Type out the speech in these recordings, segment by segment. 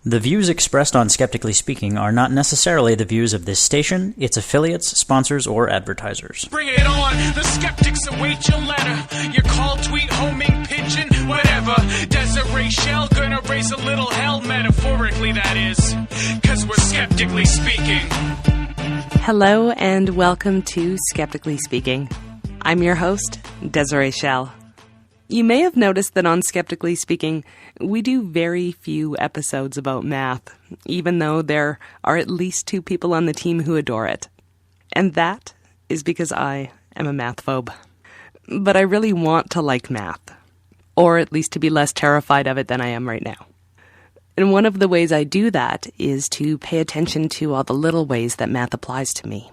The views expressed on Skeptically Speaking are not necessarily the views of this station, its affiliates, sponsors, or advertisers. Bring it on! The skeptics await your letter. Your call, tweet, homing, pigeon, whatever. Desiree Shell gonna raise a little hell, metaphorically that is. 'Cause we're skeptically speaking. Hello and welcome to Skeptically Speaking. I'm your host, Desiree Shell. You may have noticed that on Skeptically Speaking, we do very few episodes about math, even though there are at least 2 people on the team who adore it. And that is because I am a math phobe. But I really want to like math, or at least to be less terrified of it than I am right now. And one of the ways I do that is to pay attention to all the little ways that math applies to me.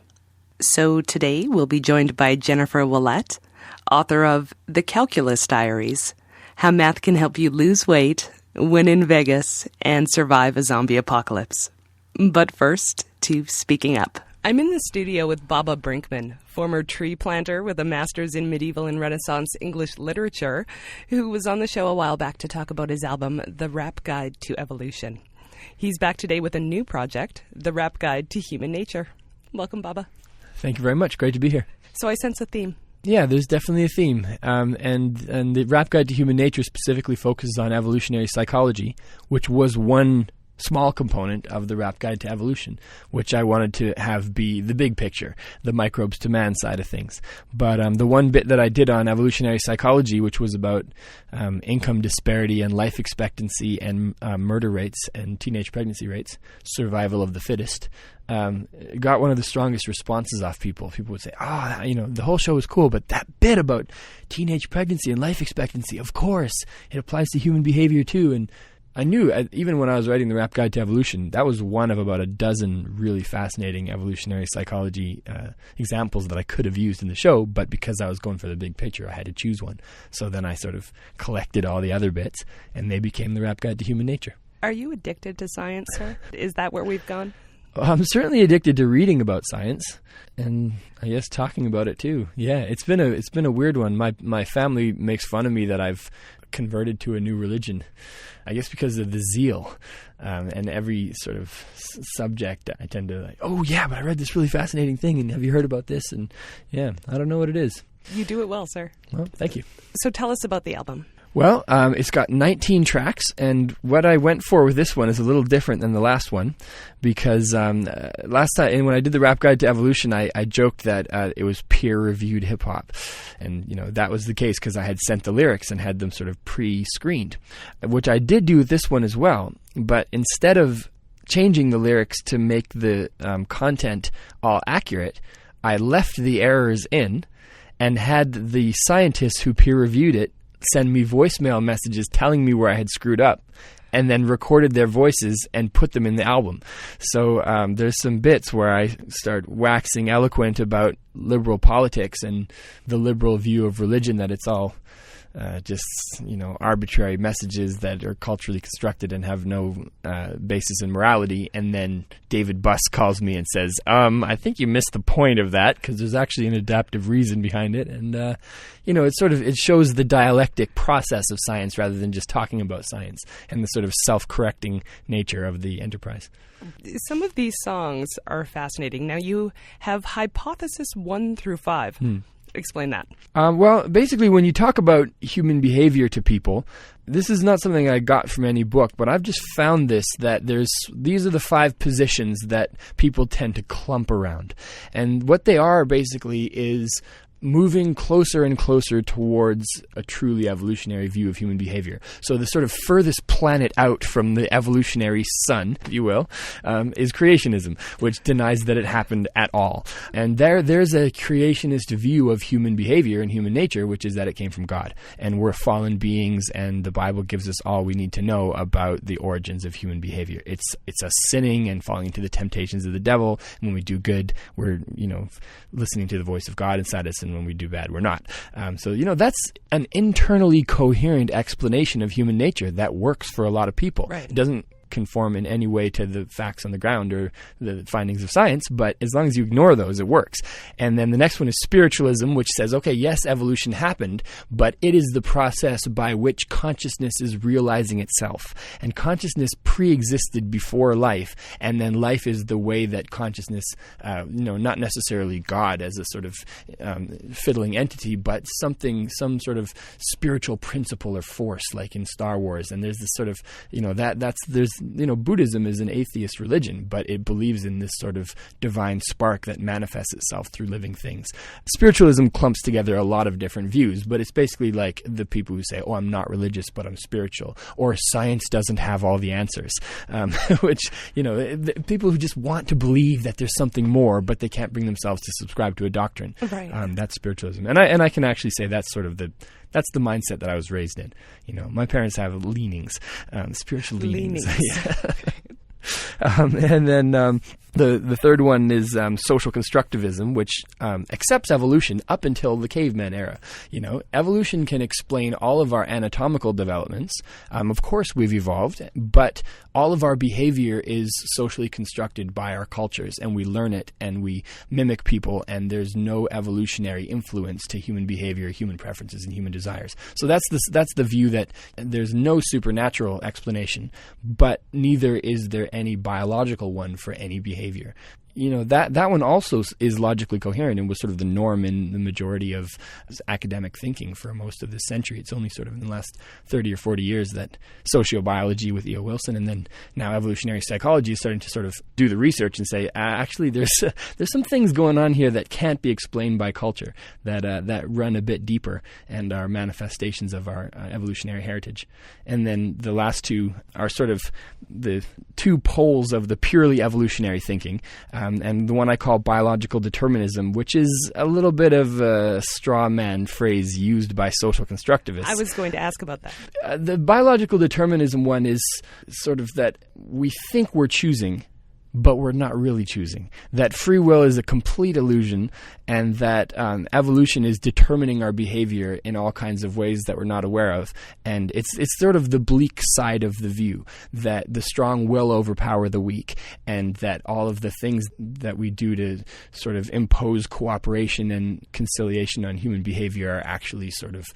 So today we'll be joined by Jennifer Ouellette, author of The Calculus Diaries, How Math Can Help You Lose Weight, Win in Vegas, and Survive a Zombie Apocalypse. But first, to Speaking Up. I'm in the studio with Baba Brinkman, former tree planter with a master's in medieval and Renaissance English literature, who was on the show a while back to talk about his album, The Rap Guide to Evolution. He's back today with a new project, The Rap Guide to Human Nature. Welcome, Baba. Thank you very much. Great to be here. So I sense a theme. Yeah, there's definitely a theme. And the Rap Guide to Human Nature specifically focuses on evolutionary psychology, which was one small component of the Rap Guide to Evolution, which I wanted to have be the big picture, the microbes to man side of things. But the one bit that I did on evolutionary psychology, which was about income disparity and life expectancy and murder rates and teenage pregnancy rates, survival of the fittest, got one of the strongest responses off people. People would say, the whole show was cool, but that bit about teenage pregnancy and life expectancy, of course, it applies to human behavior too. And I knew, even when I was writing the Rap Guide to Evolution, that was one of about a dozen really fascinating evolutionary psychology examples that I could have used in the show, but because I was going for the big picture, I had to choose one. So then I sort of collected all the other bits, and they became the Rap Guide to Human Nature. Are you addicted to science, sir? Is that where we've gone? I'm certainly addicted to reading about science, and I guess talking about it too. Yeah, it's been a weird one. My family makes fun of me that I've converted to a new religion, I guess because of the zeal, and every sort of subject I tend to like, oh yeah, but I read this really fascinating thing, and have you heard about this? And yeah, I don't know what it is. You do it well, sir. Well, thank you. So tell us about the album. Well, it's got 19 tracks, and what I went for with this one is a little different than the last one, because last time, and when I did the Rap Guide to Evolution, I joked that it was peer-reviewed hip-hop, and that was the case because I had sent the lyrics and had them sort of pre-screened, which I did do with this one as well, but instead of changing the lyrics to make the content all accurate, I left the errors in and had the scientists who peer-reviewed it send me voicemail messages telling me where I had screwed up, and then recorded their voices and put them in the album. So there's some bits where I start waxing eloquent about liberal politics and the liberal view of religion, that it's all just arbitrary messages that are culturally constructed and have no basis in morality. And then David Buss calls me and says, I think you missed the point of that, because there's actually an adaptive reason behind it. And it shows the dialectic process of science rather than just talking about science, and the sort of self-correcting nature of the enterprise. Some of these songs are fascinating. Now you have hypothesis 1 through 5. Explain that. Well, basically, when you talk about human behavior to people, this is not something I got from any book, but I've just found that these are the 5 positions that people tend to clump around. And what they are basically is moving closer and closer towards a truly evolutionary view of human behavior. So the sort of furthest planet out from the evolutionary sun, if you will, is creationism, which denies that it happened at all. And there's a creationist view of human behavior and human nature, which is that it came from God. And we're fallen beings, and the Bible gives us all we need to know about the origins of human behavior. It's us sinning and falling into the temptations of the devil. And when we do good, we're, listening to the voice of God inside us, and when we do bad, we're not. So that's an internally coherent explanation of human nature that works for a lot of people. Right. It doesn't conform in any way to the facts on the ground or the findings of science, but as long as you ignore those, it works. And then the next one is spiritualism, which says, okay, yes, evolution happened, but it is the process by which consciousness is realizing itself. And consciousness pre-existed before life, and then life is the way that consciousness, not necessarily God as a sort of fiddling entity, but some sort of spiritual principle or force, like in Star Wars. And there's this sort of, Buddhism is an atheist religion, but it believes in this sort of divine spark that manifests itself through living things. Spiritualism clumps together a lot of different views, but it's basically like the people who say, oh, I'm not religious, but I'm spiritual, or science doesn't have all the answers, which, the people who just want to believe that there's something more, but they can't bring themselves to subscribe to a doctrine. Right. That's spiritualism. And I can actually say that's sort of that's the mindset that I was raised in. My parents have leanings, spiritual leanings. Yeah. And then the third one is social constructivism, which accepts evolution up until the caveman era. Evolution can explain all of our anatomical developments. Of course, we've evolved, but all of our behavior is socially constructed by our cultures, and we learn it, and we mimic people, and there's no evolutionary influence to human behavior, human preferences, and human desires. So that's the view that there's no supernatural explanation, but neither is there any biological one for any behavior. That one also is logically coherent and was sort of the norm in the majority of academic thinking for most of this century. It's only sort of in the last 30 or 40 years that sociobiology with E.O. Wilson and then now evolutionary psychology is starting to sort of do the research and say, actually, there's some things going on here that can't be explained by culture, that run a bit deeper and are manifestations of our evolutionary heritage. And then the last two are sort of the two poles of the purely evolutionary thinking. And the one I call biological determinism, which is a little bit of a straw man phrase used by social constructivists. I was going to ask about that. The biological determinism one is sort of that we think we're choosing, but we're not really choosing. That free will is a complete illusion, and that evolution is determining our behavior in all kinds of ways that we're not aware of. And it's sort of the bleak side of the view, that the strong will overpower the weak, and that all of the things that we do to sort of impose cooperation and conciliation on human behavior are actually sort of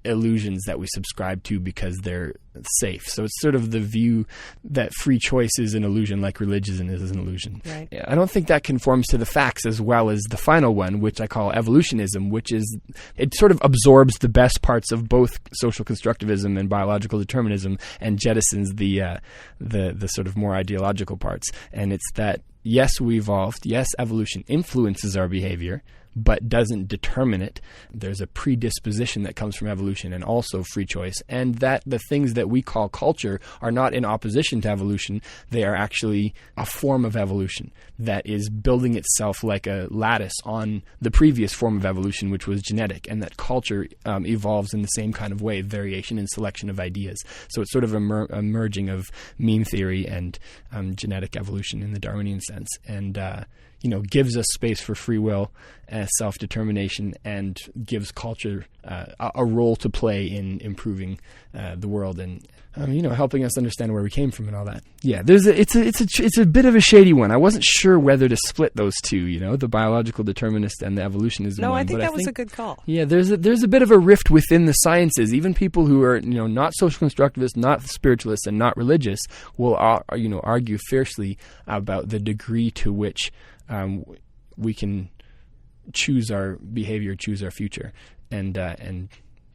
illusions that we subscribe to because they're safe. So it's sort of the view that free choice is an illusion, like religion is an illusion. Right. I don't think that conforms to the facts as well as the final one, which I call evolutionism, which is, it sort of absorbs the best parts of both social constructivism and biological determinism and jettisons the sort of more ideological parts. And it's that, yes, we evolved. Yes, evolution influences our behavior, but doesn't determine it. There's a predisposition that comes from evolution and also free choice, and that the things that we call culture are not in opposition to evolution. They are actually a form of evolution that is building itself like a lattice on the previous form of evolution, which was genetic, and that culture evolves in the same kind of way, variation and selection of ideas. So it's sort of a merging of mean theory and genetic evolution in the Darwinian sense, and gives us space for free will, self-determination, and gives culture a role to play in improving the world and helping us understand where we came from and all that. Yeah, it's a bit of a shady one. I wasn't sure whether to split those two, the biological determinist and the evolutionism one. No, I think that was a good call. Yeah, there's a bit of a rift within the sciences. Even people who are not social constructivists, not spiritualists, and not religious will argue fiercely about the degree to which we can choose our behavior, choose our future, and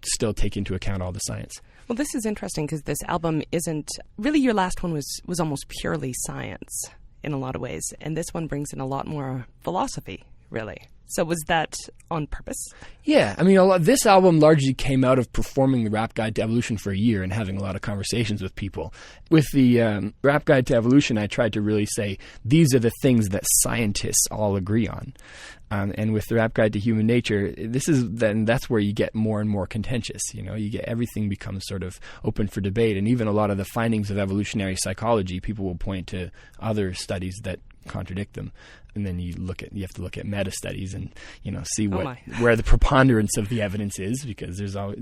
still take into account all the science. Well, this is interesting because this album isn't really, your last one was almost purely science in a lot of ways, and this one brings in a lot more philosophy, really. So was that on purpose? Yeah, this album largely came out of performing the Rap Guide to Evolution for a year and having a lot of conversations with people. With the Rap Guide to Evolution, I tried to really say, these are the things that scientists all agree on. And with the Rap Guide to Human Nature, that's where you get more and more contentious. Everything becomes sort of open for debate, and even a lot of the findings of evolutionary psychology, people will point to other studies that contradict them. And then you have to look at meta studies and see where the preponderance of the evidence is, because there's all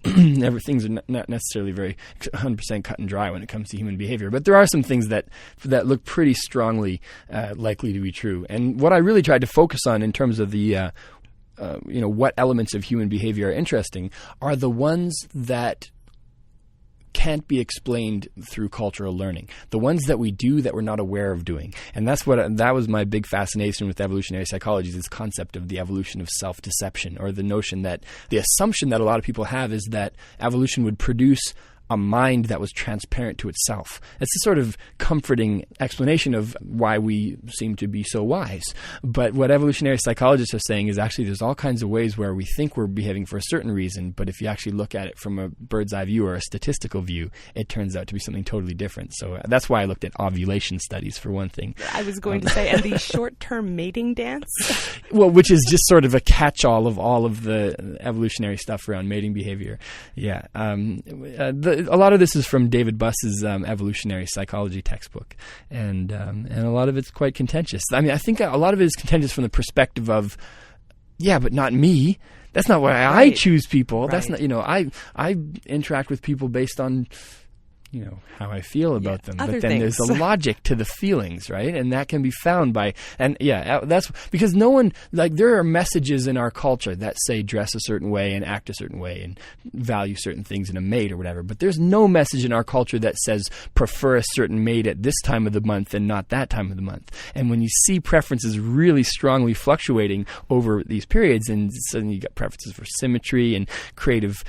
things are not necessarily very 100% cut and dry when it comes to human behavior. But there are some things that look pretty strongly likely to be true. And what I really tried to focus on in terms of the what elements of human behavior are interesting are the ones that can't be explained through cultural learning. The ones that we do that we're not aware of doing. And that was my big fascination with evolutionary psychology, this concept of the evolution of self-deception, or the notion that the assumption that a lot of people have is that evolution would produce a mind that was transparent to itself. It's a sort of comforting explanation of why we seem to be so wise. But what evolutionary psychologists are saying is actually there's all kinds of ways where we think we're behaving for a certain reason, but if you actually look at it from a bird's eye view or a statistical view, it turns out to be something totally different. So that's why I looked at ovulation studies, for one thing. I was going to say, and the short-term mating dance? Well, which is just sort of a catch-all of all of the evolutionary stuff around mating behavior. Yeah. A lot of this is from David Buss's evolutionary psychology textbook, and a lot of it's quite contentious. I mean, I think a lot of it is contentious from the perspective of, yeah, but not me. That's not why I choose people. Right. That's not, I interact with people based on how I feel about them. But then things. There's a logic to the feelings, right? And that can be found that's because no one, there are messages in our culture that say dress a certain way and act a certain way and value certain things in a mate or whatever. But there's no message in our culture that says prefer a certain mate at this time of the month and not that time of the month. And when you see preferences really strongly fluctuating over these periods, and suddenly you got preferences for symmetry and creative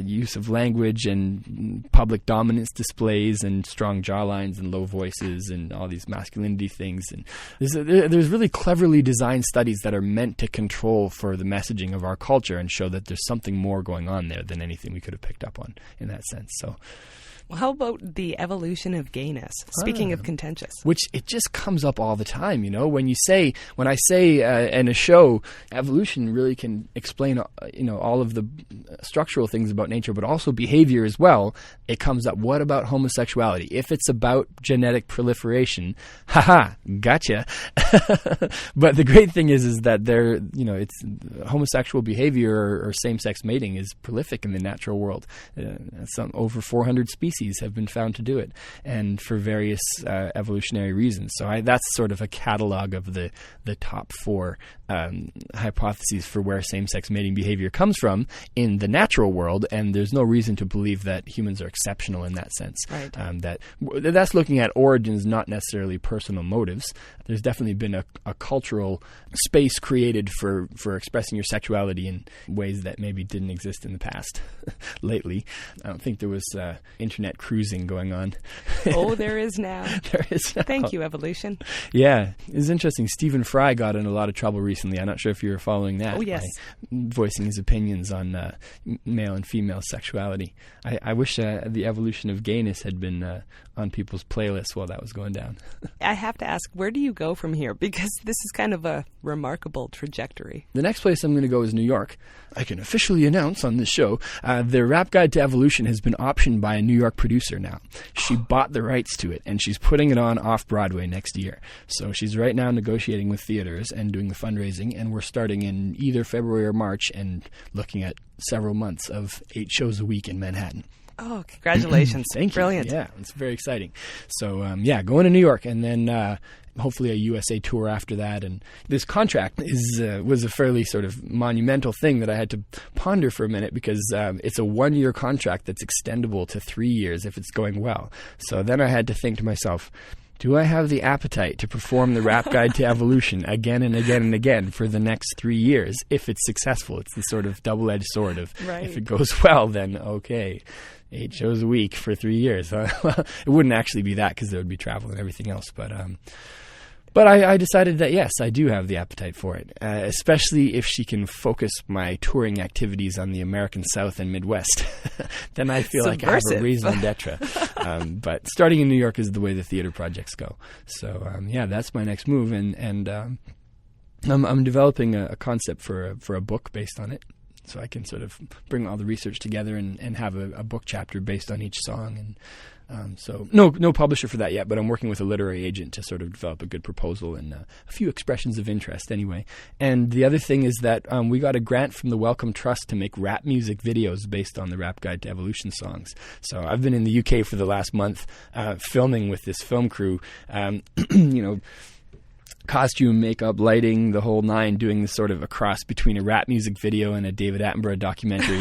use of language and public dominance displays and strong jawlines and low voices and all these masculinity things. And there's really cleverly designed studies that are meant to control for the messaging of our culture and show that there's something more going on there than anything we could have picked up on in that sense. So. Well, how about the evolution of gayness? Speaking of contentious. Which it just comes up all the time, when I say in a show, evolution really can explain, all of the structural things about nature, but also behavior as well. It comes up, what about homosexuality? If it's about genetic proliferation, gotcha. But the great thing is that it's homosexual behavior or same-sex mating is prolific in the natural world. Over 400 species have been found to do it, and for various evolutionary reasons. So that's sort of a catalog of the top 4 hypotheses for where same-sex mating behavior comes from in the natural world, and there's no reason to believe that humans are exceptional in that sense. Right. That's looking at origins, not necessarily personal motives. There's definitely been a cultural space created for expressing your sexuality in ways that maybe didn't exist in the past. Lately, I don't think there was internet cruising going on. Oh, there is now. There is now. Thank you, evolution. Yeah, it's interesting. Stephen Fry got in a lot of trouble recently. I'm not sure if you were following that. Oh, yes. Voicing his opinions on male and female sexuality. I wish the evolution of gayness had been on people's playlists while that was going down. I have to ask, where do you go from here? Because this is kind of a remarkable trajectory. The next place I'm going to go is New York. I can officially announce on this show, the Rap Guide to Evolution has been optioned by a New York producer now. She bought the rights to it, and she's putting it on off-Broadway next year. So she's right now negotiating with theaters and doing the fundraising, and we're starting in either February or March and looking at several months of 8 shows a week in Manhattan. Oh, congratulations. Thank you. Brilliant. Yeah, it's very exciting. So, going to New York, and then hopefully a USA tour after that. And this contract was a fairly sort of monumental thing that I had to ponder for a minute, because it's a 1-year contract that's extendable to 3 years if it's going well. So then I had to think to myself, do I have the appetite to perform the Rap Guide to Evolution again and again and again for the next 3 years if it's successful? It's the sort of double-edged sword of, right. If it goes well, then okay, 8 shows a week for 3 years. Well, it wouldn't actually be that, because there would be travel and everything else. But I decided that, yes, I do have the appetite for it, especially if she can focus my touring activities on the American South and Midwest. Then I feel like I have a raison d'etre. But starting in New York is the way the theater projects go. So, that's my next move. And I'm developing a concept for a book based on it. so I can sort of bring all the research together and have a book chapter based on each song. And so no publisher for that yet, but I'm working with a literary agent to sort of develop a good proposal and a few expressions of interest anyway. And the other thing is that we got a grant from the Wellcome Trust to make rap music videos based on the Rap Guide to Evolution songs. So I've been in the UK for the last month filming with this film crew, costume, makeup, lighting, the whole nine, doing this sort of a cross between a rap music video and a David Attenborough documentary.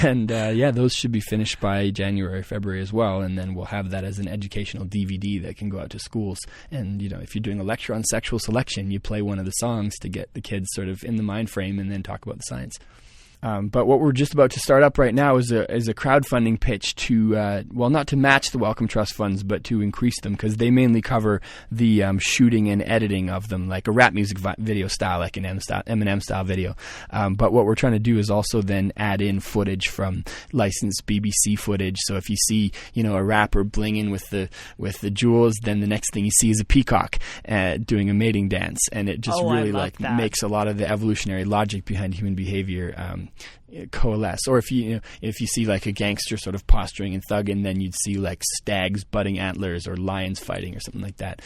And those should be finished by January, February as well, and then we'll have that as an educational DVD that can go out to schools. And, if you're doing a lecture on sexual selection, you play one of the songs to get the kids sort of in the mind frame and then talk about the science. But what we're just about to start up right now is a crowdfunding pitch to, not to match the Wellcome Trust funds, but to increase them, because they mainly cover the shooting and editing of them, like a rap music video style, like an Eminem style video. But what we're trying to do is also then add in footage from licensed BBC footage. So if you see, a rapper blinging with the jewels, then the next thing you see is a peacock doing a mating dance, and it just really makes a lot of the evolutionary logic behind human behavior coalesce. Or if you see like a gangster sort of posturing and thugging, then you'd see like stags butting antlers or lions fighting or something like that.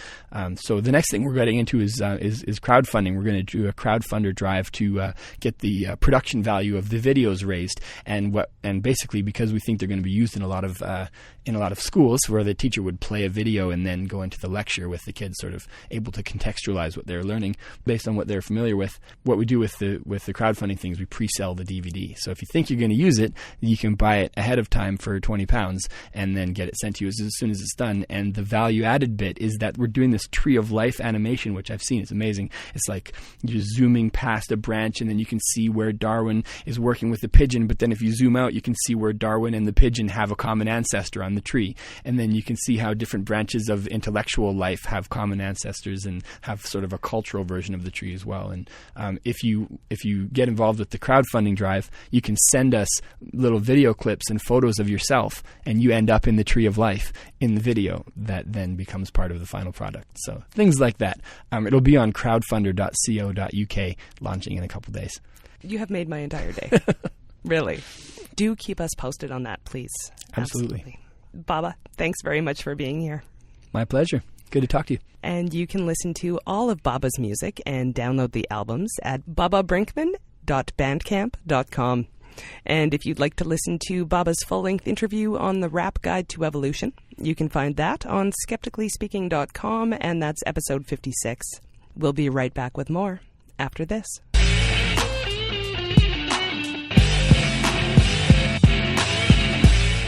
So the next thing we're getting into is crowdfunding. We're going to do a crowdfunder drive to get the production value of the videos raised, and basically because we think they're going to be used in a lot of schools where the teacher would play a video and then go into the lecture with the kids sort of able to contextualize what they're learning based on what they're familiar with. What we do with the crowdfunding thing is we pre-sell the DVD. So if you think you're going to use it, you can buy it ahead of time for £20 and then get it sent to you as soon as it's done. And the value added bit is that we're doing this tree of life animation, which I've seen. It's amazing. It's like you're zooming past a branch and then you can see where Darwin is working with the pigeon. But then if you zoom out, you can see where Darwin and the pigeon have a common ancestor on the tree. And then you can see how different branches of intellectual life have common ancestors and have sort of a cultural version of the tree as well. And if you get involved with the crowdfunding drive, you can send us little video clips and photos of yourself, and you end up in the tree of life in the video that then becomes part of the final product. So things like that. It'll be on crowdfunder.co.uk, launching in a couple days. You have made my entire day. Really. Do keep us posted on that, please. Absolutely. Baba, thanks very much for being here. My pleasure. Good to talk to you. And you can listen to all of Baba's music and download the albums at bababrinkman.bandcamp.com. And if you'd like to listen to Baba's full-length interview on the Rap Guide to Evolution, you can find that on skepticallyspeaking.com, and that's episode 56. We'll be right back with more after this.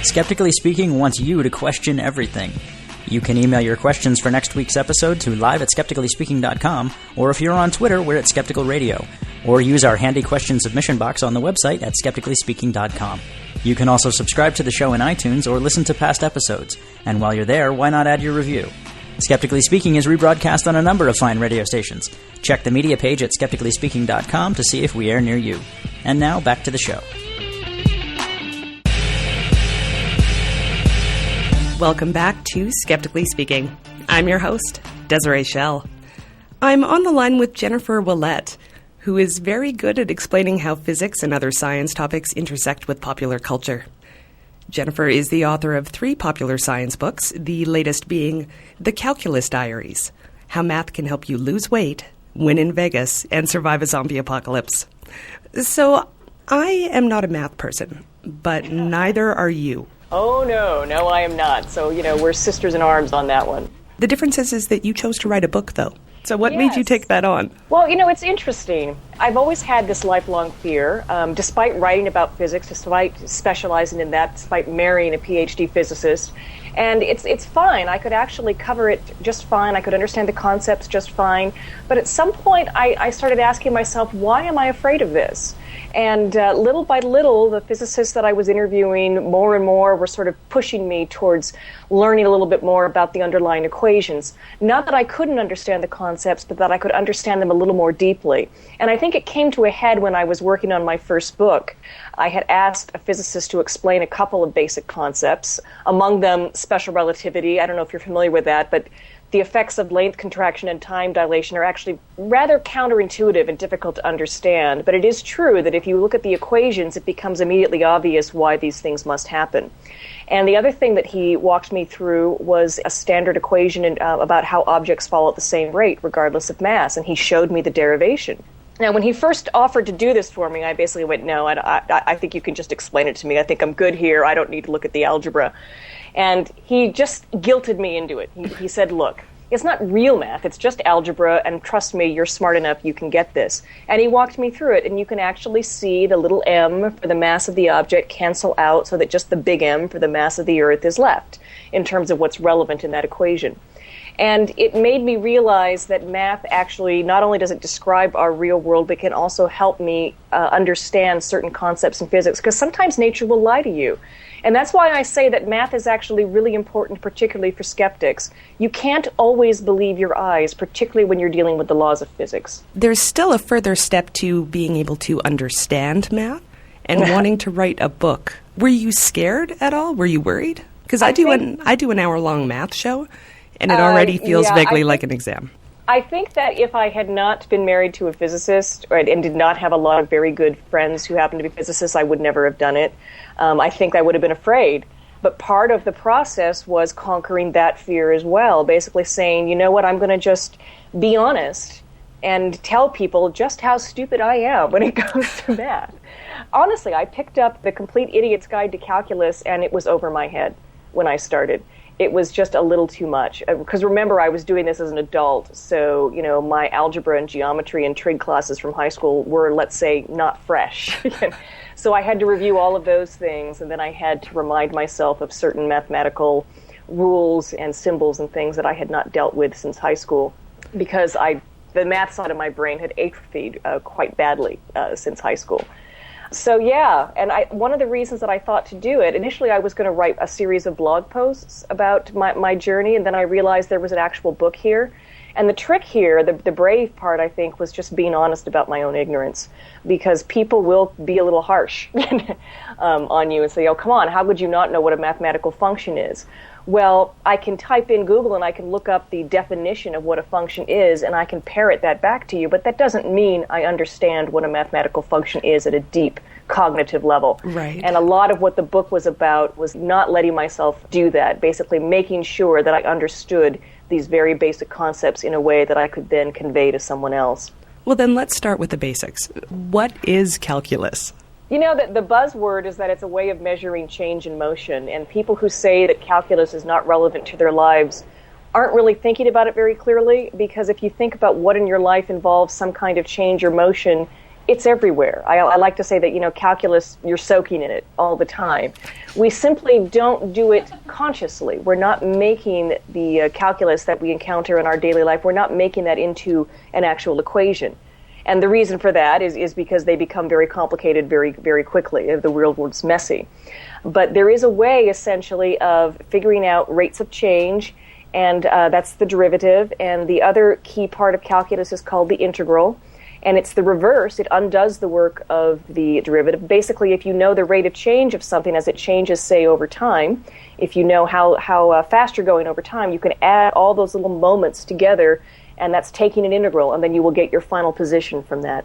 Skeptically Speaking wants you to question everything. You can email your questions for next week's episode to live@skepticallyspeaking.com, or if you're on Twitter, we're at Skeptical Radio, or use our handy question submission box on the website at skepticallyspeaking.com. You can also subscribe to the show in iTunes or listen to past episodes. And while you're there, why not add your review? Skeptically Speaking is rebroadcast on a number of fine radio stations. Check the media page at skepticallyspeaking.com to see if we air near you. And now, back to the show. Welcome back to Skeptically Speaking. I'm your host, Desiree Schell. I'm on the line with Jennifer Ouellette, who is very good at explaining how physics and other science topics intersect with popular culture. Jennifer is the author of 3 popular science books, the latest being The Calculus Diaries, How Math Can Help You Lose Weight, Win in Vegas, and Survive a Zombie Apocalypse. So, I am not a math person, but neither are you. Oh, no, I am not. So, we're sisters in arms on that one. The difference is that you chose to write a book, though. So what made you take that on? Well, it's interesting. I've always had this lifelong fear, despite writing about physics, despite specializing in that, despite marrying a PhD physicist. And it's fine. I could actually cover it just fine. I could understand the concepts just fine. But at some point, I started asking myself, why am I afraid of this? And little by little, the physicists that I was interviewing more and more were sort of pushing me towards learning a little bit more about the underlying equations. Not that I couldn't understand the concepts, but that I could understand them a little more deeply. And I think it came to a head when I was working on my first book. I had asked a physicist to explain a couple of basic concepts, among them special relativity. I don't know if you're familiar with that, but the effects of length contraction and time dilation are actually rather counterintuitive and difficult to understand. But it is true that if you look at the equations, it becomes immediately obvious why these things must happen. And the other thing that he walked me through was a standard equation about how objects fall at the same rate, regardless of mass. And he showed me the derivation. Now, when he first offered to do this for me, I basically went, no, I think you can just explain it to me. I think I'm good here. I don't need to look at the algebra. And he just guilted me into it. He said, look, it's not real math. It's just algebra. And trust me, you're smart enough. You can get this. And he walked me through it. And you can actually see the little m for the mass of the object cancel out so that just the big M for the mass of the Earth is left in terms of what's relevant in that equation. And it made me realize that math actually, not only does it describe our real world, but can also help me understand certain concepts in physics, because sometimes nature will lie to you. And that's why I say that math is actually really important, particularly for skeptics. You can't always believe your eyes, particularly when you're dealing with the laws of physics. There's still a further step to being able to understand math and wanting to write a book. Were you scared at all? Were you worried? Because I do an hour-long math show, and it already feels vaguely like an exam. I think that if I had not been married to a physicist, right, and did not have a lot of very good friends who happened to be physicists, I would never have done it. I think I would have been afraid. But part of the process was conquering that fear as well, basically saying, you know what, I'm going to just be honest and tell people just how stupid I am when it comes to math. Honestly, I picked up The Complete Idiot's Guide to Calculus, and it was over my head when I started. It was just a little too much. Because remember, I was doing this as an adult, so, you know, my algebra and geometry and trig classes from high school were, let's say, not fresh. So I had to review all of those things, and then I had to remind myself of certain mathematical rules and symbols and things that I had not dealt with since high school, because the math side of my brain had atrophied quite badly since high school. So yeah, and one of the reasons that I thought to do it, initially I was going to write a series of blog posts about my journey, and then I realized there was an actual book here. And the trick here, the brave part, I think, was just being honest about my own ignorance, because people will be a little harsh on you and say, oh, come on, how would you not know what a mathematical function is? Well, I can type in Google and I can look up the definition of what a function is, and I can parrot that back to you, but that doesn't mean I understand what a mathematical function is at a deep cognitive level. Right. And a lot of what the book was about was not letting myself do that, basically making sure that I understood these very basic concepts in a way that I could then convey to someone else. Well, then let's start with the basics. What is calculus? You know, the buzzword is that it's a way of measuring change in motion, and people who say that calculus is not relevant to their lives aren't really thinking about it very clearly, because if you think about what in your life involves some kind of change or motion, it's everywhere. I like to say that, you know, calculus, you're soaking in it all the time. We simply don't do it consciously. We're not making the calculus that we encounter in our daily life, we're not making that into an actual equation. And the reason for that is because they become very complicated very, very quickly. The real world's messy. But there is a way, essentially, of figuring out rates of change, and that's the derivative. And the other key part of calculus is called the integral. And it's the reverse. It undoes the work of the derivative. Basically, if you know the rate of change of something as it changes, say, over time, if you know how fast you're going over time, you can add all those little moments together, and that's taking an integral, and then you will get your final position from that.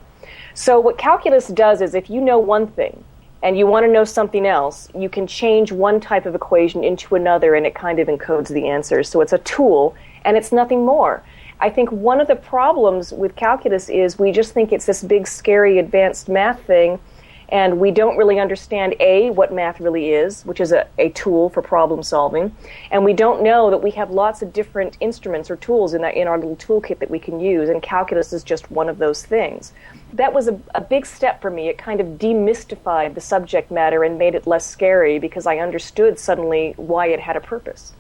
So what calculus does is, if you know one thing and you want to know something else, you can change one type of equation into another, and it kind of encodes the answers. So it's a tool, and it's nothing more. I think one of the problems with calculus is we just think it's this big, scary, advanced math thing, and we don't really understand, A, what math really is, which is a tool for problem solving, and we don't know that we have lots of different instruments or tools in our little toolkit that we can use, and calculus is just one of those things. That was a big step for me. It kind of demystified the subject matter and made it less scary, because I understood suddenly why it had a purpose.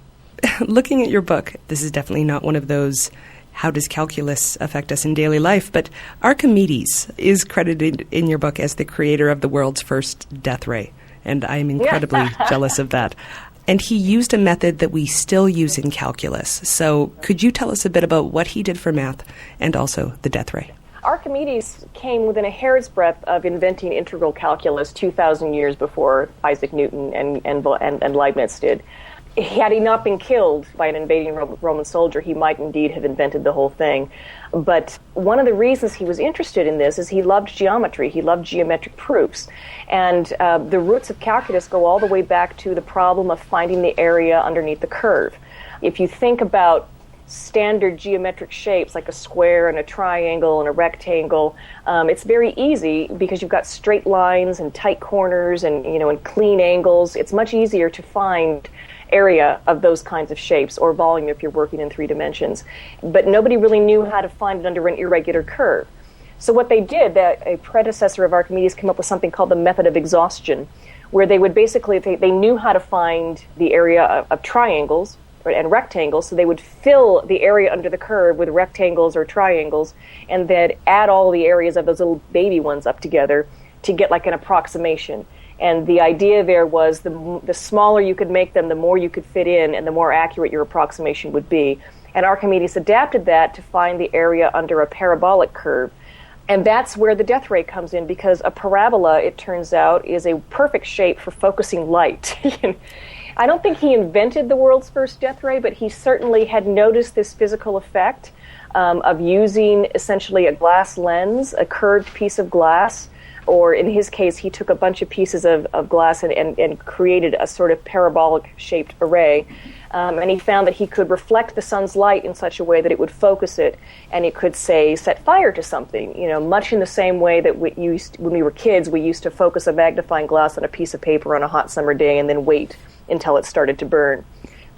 Looking at your book, this is definitely not one of those how does calculus affect us in daily life, but Archimedes is credited in your book as the creator of the world's first death ray, and I am incredibly jealous of that. And he used a method that we still use in calculus. So could you tell us a bit about what he did for math and also the death ray? Archimedes came within a hair's breadth of inventing integral calculus 2,000 years before Isaac Newton and Leibniz did. had he not been killed by an invading Roman soldier, he might indeed have invented the whole thing. But one of the reasons he was interested in this is he loved geometry. He loved geometric proofs. And the roots of calculus go all the way back to the problem of finding the area underneath the curve. If you think about standard geometric shapes like a square and a triangle and a rectangle, it's very easy because you've got straight lines and tight corners and and clean angles. It's much easier to find area of those kinds of shapes, or volume if you're working in 3 dimensions. But nobody really knew how to find it under an irregular curve. So what they did, that a predecessor of Archimedes came up with something called the method of exhaustion, where they would basically, they knew how to find the area of triangles and rectangles, so they would fill the area under the curve with rectangles or triangles, and then add all the areas of those little baby ones up together to get like an approximation. And the idea there was the smaller you could make them, the more you could fit in, and the more accurate your approximation would be. And Archimedes adapted that to find the area under a parabolic curve. And that's where the death ray comes in, because a parabola, it turns out, is a perfect shape for focusing light. I don't think he invented the world's first death ray, but he certainly had noticed this physical effect of using essentially a glass lens, a curved piece of glass, or in his case, he took a bunch of pieces of glass and created a sort of parabolic-shaped array. And he found that he could reflect the sun's light in such a way that it would focus it, and it could, say, set fire to something, much in the same way that when we were kids, we used to focus a magnifying glass on a piece of paper on a hot summer day and then wait until it started to burn.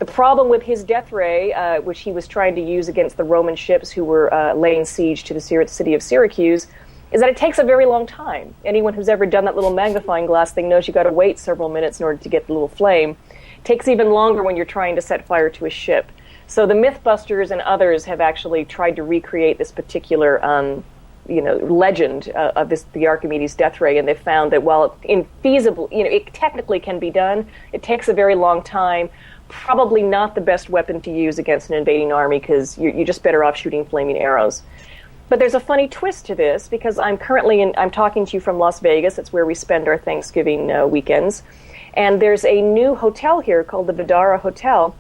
The problem with his death ray, which he was trying to use against the Roman ships who were laying siege to the city of Syracuse, is that it takes a very long time. Anyone who's ever done that little magnifying glass thing knows you got to wait several minutes in order to get the little flame. It takes even longer when you're trying to set fire to a ship. So the Mythbusters and others have actually tried to recreate this particular legend of the Archimedes death ray, and they've found that while infeasible, it technically can be done, it takes a very long time. Probably not the best weapon to use against an invading army, because you're just better off shooting flaming arrows. But there's a funny twist to this, because I'm talking to you from Las Vegas. It's where we spend our Thanksgiving weekends. And there's a new hotel here called the Vidara Hotel,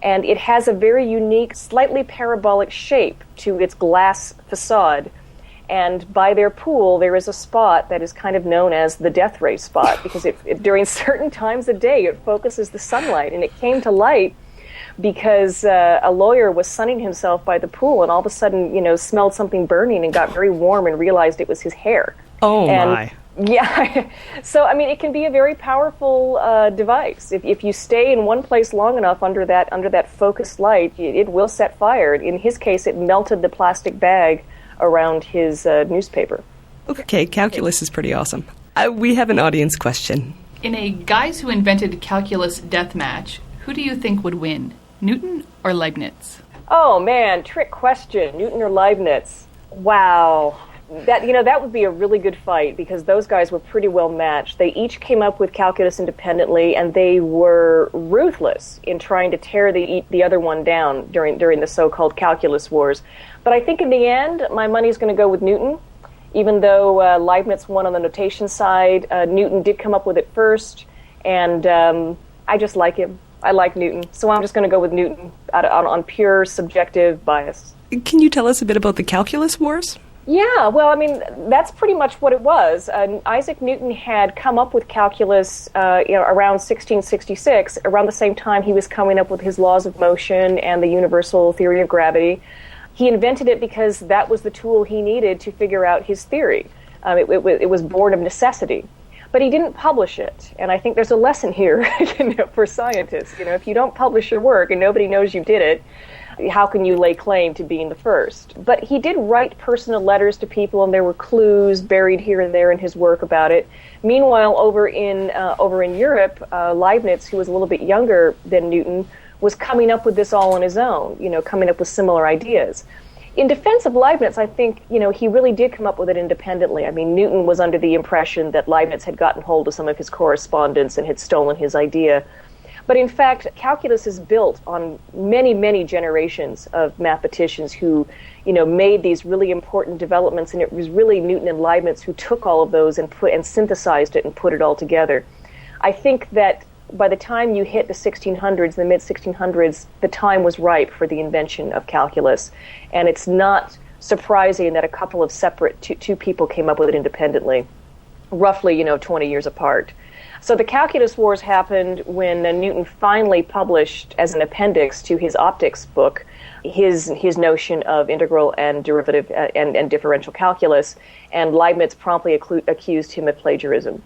and it has a very unique, slightly parabolic shape to its glass facade. And by their pool, there is a spot that is kind of known as the death ray spot, because during certain times of day, it focuses the sunlight. And it came to light because a lawyer was sunning himself by the pool, and all of a sudden, smelled something burning and got very warm and realized it was his hair. Oh, my. Yeah. So, it can be a very powerful device. If you stay in one place long enough under that focused light, it will set fire. In his case, it melted the plastic bag around his newspaper. Okay, calculus is pretty awesome. We have an audience question. In a Guys Who Invented Calculus death match, who do you think would win, Newton or Leibniz? Oh, man, trick question. Newton or Leibniz? Wow. That would be a really good fight, because those guys were pretty well matched. They each came up with calculus independently, and they were ruthless in trying to tear the other one down during the so-called calculus wars. But I think in the end, my money's going to go with Newton. Even though Leibniz won on the notation side, Newton did come up with it first, and I just like him. I like Newton, so I'm just going to go with Newton on pure subjective bias. Can you tell us a bit about the calculus wars? Yeah, well, that's pretty much what it was. Isaac Newton had come up with calculus around 1666, around the same time he was coming up with his laws of motion and the universal theory of gravity. He invented it because that was the tool he needed to figure out his theory. It was born of necessity. But he didn't publish it, and I think there's a lesson here for scientists. If you don't publish your work and nobody knows you did it, how can you lay claim to being the first? But he did write personal letters to people, and there were clues buried here and there in his work about it. Meanwhile, over in Europe, Leibniz, who was a little bit younger than Newton, was coming up with this all on his own, coming up with similar ideas. In defense of Leibniz, I think, he really did come up with it independently. Newton was under the impression that Leibniz had gotten hold of some of his correspondence and had stolen his idea. But in fact, calculus is built on many, many generations of mathematicians who, made these really important developments, and it was really Newton and Leibniz who took all of those and synthesized it and put it all together. I think that by the time you hit the 1600s, the mid-1600s, the time was ripe for the invention of calculus. And it's not surprising that a couple of separate two people came up with it independently, roughly, 20 years apart. So the calculus wars happened when Newton finally published, as an appendix to his optics book, his notion of integral and derivative and differential calculus, and Leibniz promptly accused him of plagiarism.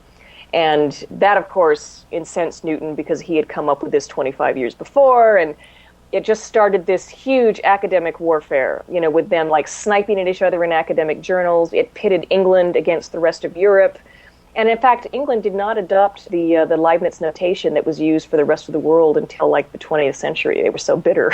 And that, of course, incensed Newton because he had come up with this 25 years before, and it just started this huge academic warfare, with them like sniping at each other in academic journals. It pitted England against the rest of Europe. And in fact, England did not adopt the Leibniz notation that was used for the rest of the world until like the 20th century. They were so bitter,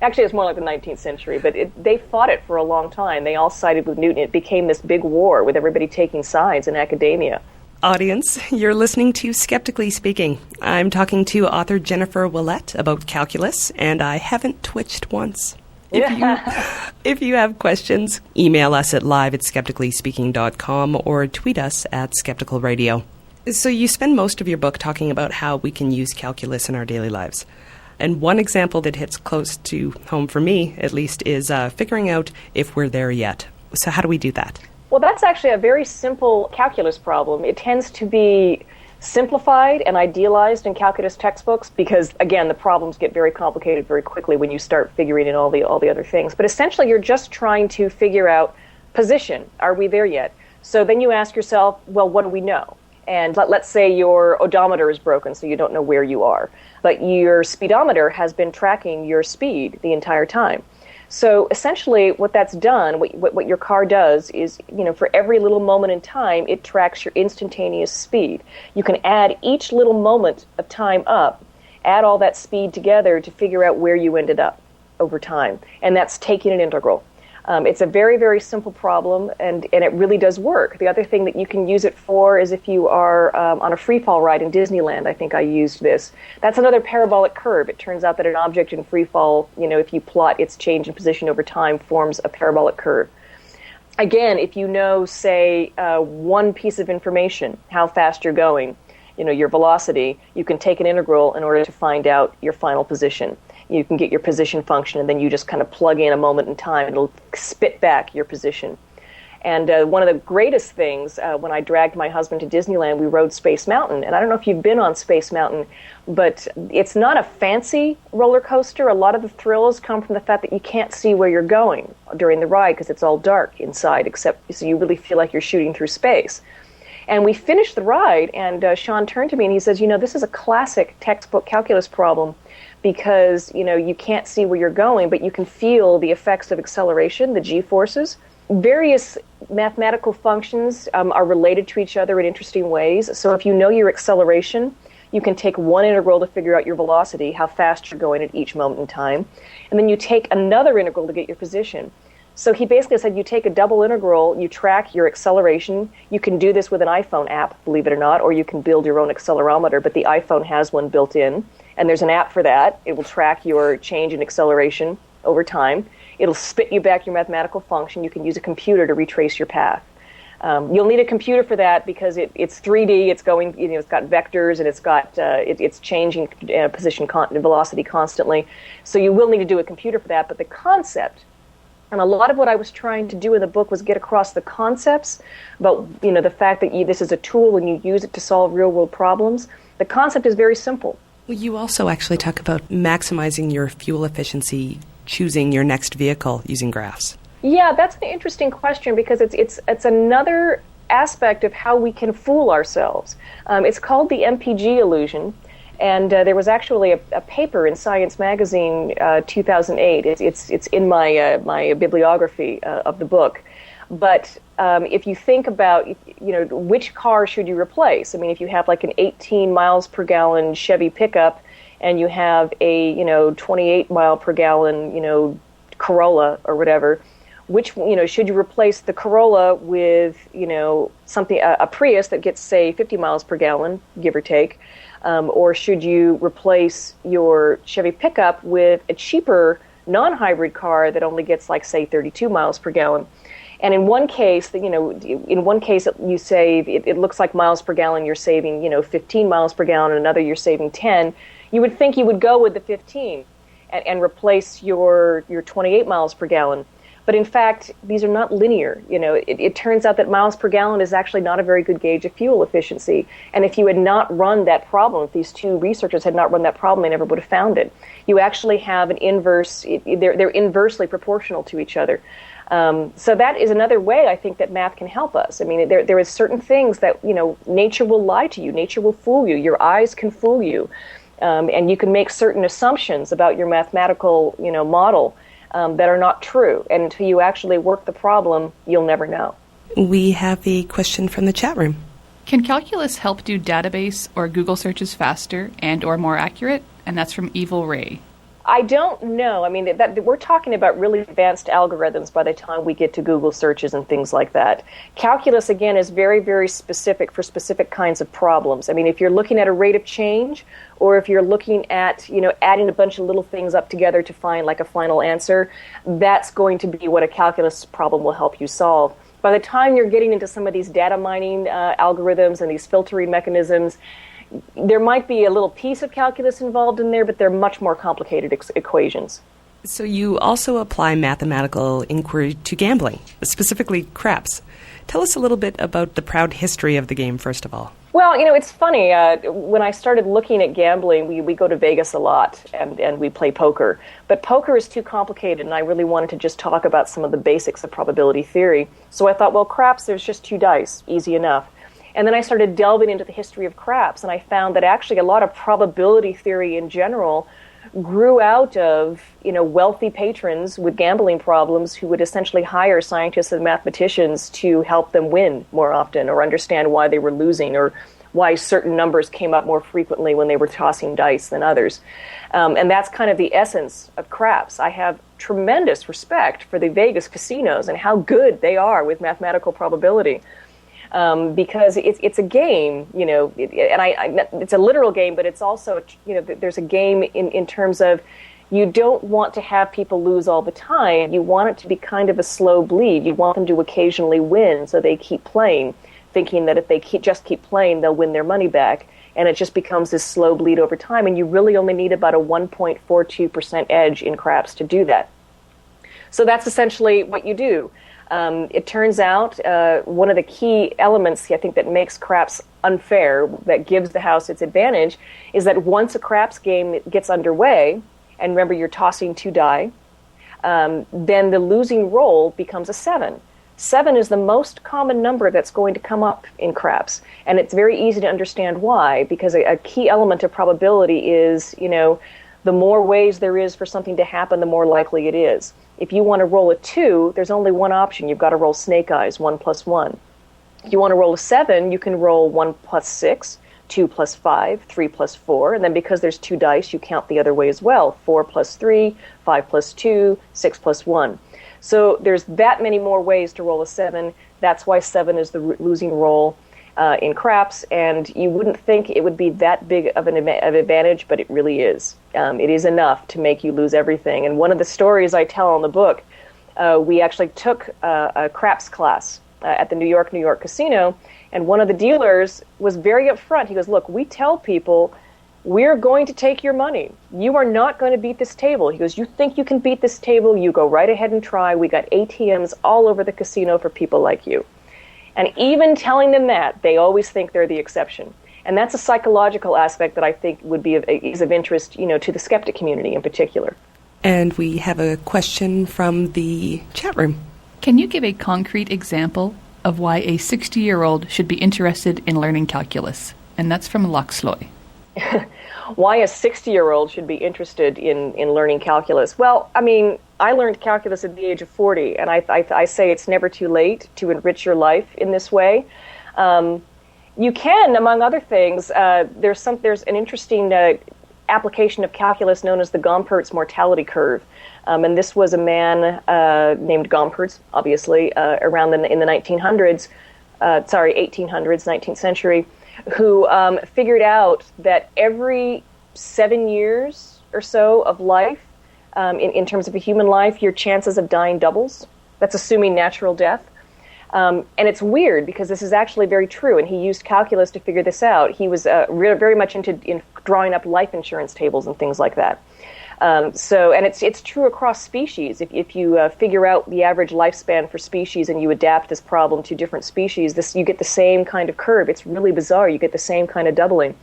Actually, it's more like the 19th century, but they fought it for a long time. They all sided with Newton. It became this big war with everybody taking sides in academia. Audience, you're listening to Skeptically Speaking. I'm talking to author Jennifer Ouellette about calculus, and I haven't twitched once. If you have questions, email us at live@skepticallyspeaking.com or tweet us at Skeptical Radio. So you spend most of your book talking about how we can use calculus in our daily lives. And one example that hits close to home for me, at least, is figuring out if we're there yet. So how do we do that? Well, that's actually a very simple calculus problem. It tends to be simplified and idealized in calculus textbooks because, again, the problems get very complicated very quickly when you start figuring in all the other things. But essentially, you're just trying to figure out position. Are we there yet? So then you ask yourself, well, what do we know? And let's say your odometer is broken, so you don't know where you are. But your speedometer has been tracking your speed the entire time. So essentially what that's done, what your car does is, for every little moment in time, it tracks your instantaneous speed. You can add each little moment of time up, add all that speed together to figure out where you ended up over time. And that's taking an integral. It's a very, very simple problem, and it really does work. The other thing that you can use it for is if you are on a free-fall ride in Disneyland. I think I used this. That's another parabolic curve. It turns out that an object in free fall, if you plot its change in position over time, forms a parabolic curve. Again, if you know, say, one piece of information, how fast you're going, your velocity, you can take an integral in order to find out your final position. You can get your position function, and then you just kind of plug in a moment in time. It'll spit back your position. And one of the greatest things, when I dragged my husband to Disneyland, we rode Space Mountain. And I don't know if you've been on Space Mountain, but it's not a fancy roller coaster. A lot of the thrills come from the fact that you can't see where you're going during the ride because it's all dark inside, except so you really feel like you're shooting through space. And we finished the ride, and Sean turned to me and he says, this is a classic textbook calculus problem because, you can't see where you're going, but you can feel the effects of acceleration, the g-forces. Various mathematical functions are related to each other in interesting ways. So if you know your acceleration, you can take one integral to figure out your velocity, how fast you're going at each moment in time. And then you take another integral to get your position. So he basically said you take a double integral, you track your acceleration. You can do this with an iPhone app, believe it or not, or you can build your own accelerometer, but the iPhone has one built in. And there's an app for that. It will track your change in acceleration over time. It'll spit you back your mathematical function. You can use a computer to retrace your path. You'll need a computer for that because it's 3D. It's going, it's got vectors and it's got it's changing position velocity constantly. So you will need to do a computer for that. But the concept, and a lot of what I was trying to do in the book was get across the concepts about the fact that this is a tool and you use it to solve real world problems. The concept is very simple. Well, you also actually talk about maximizing your fuel efficiency, choosing your next vehicle using graphs. Yeah, that's an interesting question because it's another aspect of how we can fool ourselves. It's called the MPG illusion, and there was actually a paper in Science Magazine 2008. It's in my bibliography of the book. But if you think about, which car should you replace? I mean, if you have like an 18 miles per gallon Chevy pickup and you have a, 28 mile per gallon, Corolla or whatever, which, should you replace the Corolla with, something, a Prius that gets, say, 50 miles per gallon, give or take, or should you replace your Chevy pickup with a cheaper non-hybrid car that only gets, like, say, 32 miles per gallon? And in one case, you save, it looks like miles per gallon, you're saving, 15 miles per gallon, and another you're saving 10. You would think you would go with the 15 and replace your 28 miles per gallon. But in fact, these are not linear. It turns out that miles per gallon is actually not a very good gauge of fuel efficiency. And if you had not run that problem, if these two researchers had not run that problem, they never would have found it. You actually have an inverse, they're inversely proportional to each other. So that is another way I think that math can help us. I mean, there is certain things that, nature will lie to you. Nature will fool you. Your eyes can fool you. And you can make certain assumptions about your mathematical, model that are not true. And until you actually work the problem, you'll never know. We have a question from the chat room. Can calculus help do database or Google searches faster and or more accurate? And that's from Evil Ray. I don't know. I mean, that we're talking about really advanced algorithms by the time we get to Google searches and things like that. Calculus, again, is very, very specific for specific kinds of problems. I mean, if you're looking at a rate of change, or if you're looking at, adding a bunch of little things up together to find like a final answer, that's going to be what a calculus problem will help you solve. By the time you're getting into some of these data mining algorithms and these filtering mechanisms, there might be a little piece of calculus involved in there, but they're much more complicated equations. So you also apply mathematical inquiry to gambling, specifically craps. Tell us a little bit about the proud history of the game, first of all. Well, it's funny. When I started looking at gambling, we go to Vegas a lot, and we play poker. But poker is too complicated, and I really wanted to just talk about some of the basics of probability theory. So I thought, well, craps, there's just two dice, easy enough. And then I started delving into the history of craps, and I found that actually a lot of probability theory in general grew out of, wealthy patrons with gambling problems who would essentially hire scientists and mathematicians to help them win more often, or understand why they were losing, or why certain numbers came up more frequently when they were tossing dice than others. And that's kind of the essence of craps. I have tremendous respect for the Vegas casinos and how good they are with mathematical probability. Because it's a game, it's a literal game, but it's also, there's a game in terms of you don't want to have people lose all the time. You want it to be kind of a slow bleed. You want them to occasionally win, so they keep playing, thinking that if they just keep playing, they'll win their money back. And it just becomes this slow bleed over time, and you really only need about a 1.42% edge in craps to do that. So that's essentially what you do. It turns out one of the key elements, I think, that makes craps unfair, that gives the house its advantage, is that once a craps game gets underway, and remember you're tossing two die, then the losing roll becomes a 7. 7 is the most common number that's going to come up in craps, and it's very easy to understand why, because a key element of probability is, the more ways there is for something to happen, the more likely it is. If you want to roll a 2, there's only one option. You've got to roll snake eyes, 1 plus 1. If you want to roll a 7, you can roll 1 plus 6, 2 plus 5, 3 plus 4, and then because there's two dice, you count the other way as well. 4 plus 3, 5 plus 2, 6 plus 1. So there's that many more ways to roll a 7. That's why 7 is the losing roll in craps, and you wouldn't think it would be that big of an advantage, but it really is. It is enough to make you lose everything. And one of the stories I tell in the book, we actually took a craps class at the New York casino, and one of the dealers was very upfront. He goes, look, we tell people we're going to take your money. You are not going to beat this table. He goes, you think you can beat this table? You go right ahead and try. We got ATMs all over the casino for people like you. And even telling them that, they always think they're the exception. And that's a psychological aspect that I think would be is of interest, to the skeptic community in particular. And we have a question from the chat room. Can you give a concrete example of why a 60-year-old should be interested in learning calculus? And that's from Loxloy. Why a 60-year-old should be interested in learning calculus? Well, I mean, I learned calculus at the age of 40, and I say it's never too late to enrich your life in this way. You can, among other things, there's an interesting application of calculus known as the Gompertz mortality curve. And this was a man named Gompertz, obviously, around in the 1800s, 19th century, who figured out that every 7 years or so of life, in terms of a human life, your chances of dying doubles. That's assuming natural death. And it's weird because this is actually very true, and he used calculus to figure this out. He was very much into drawing up life insurance tables and things like that. And it's true across species. If you figure out the average lifespan for species and you adapt this problem to different species, you get the same kind of curve. It's really bizarre. You get the same kind of doubling.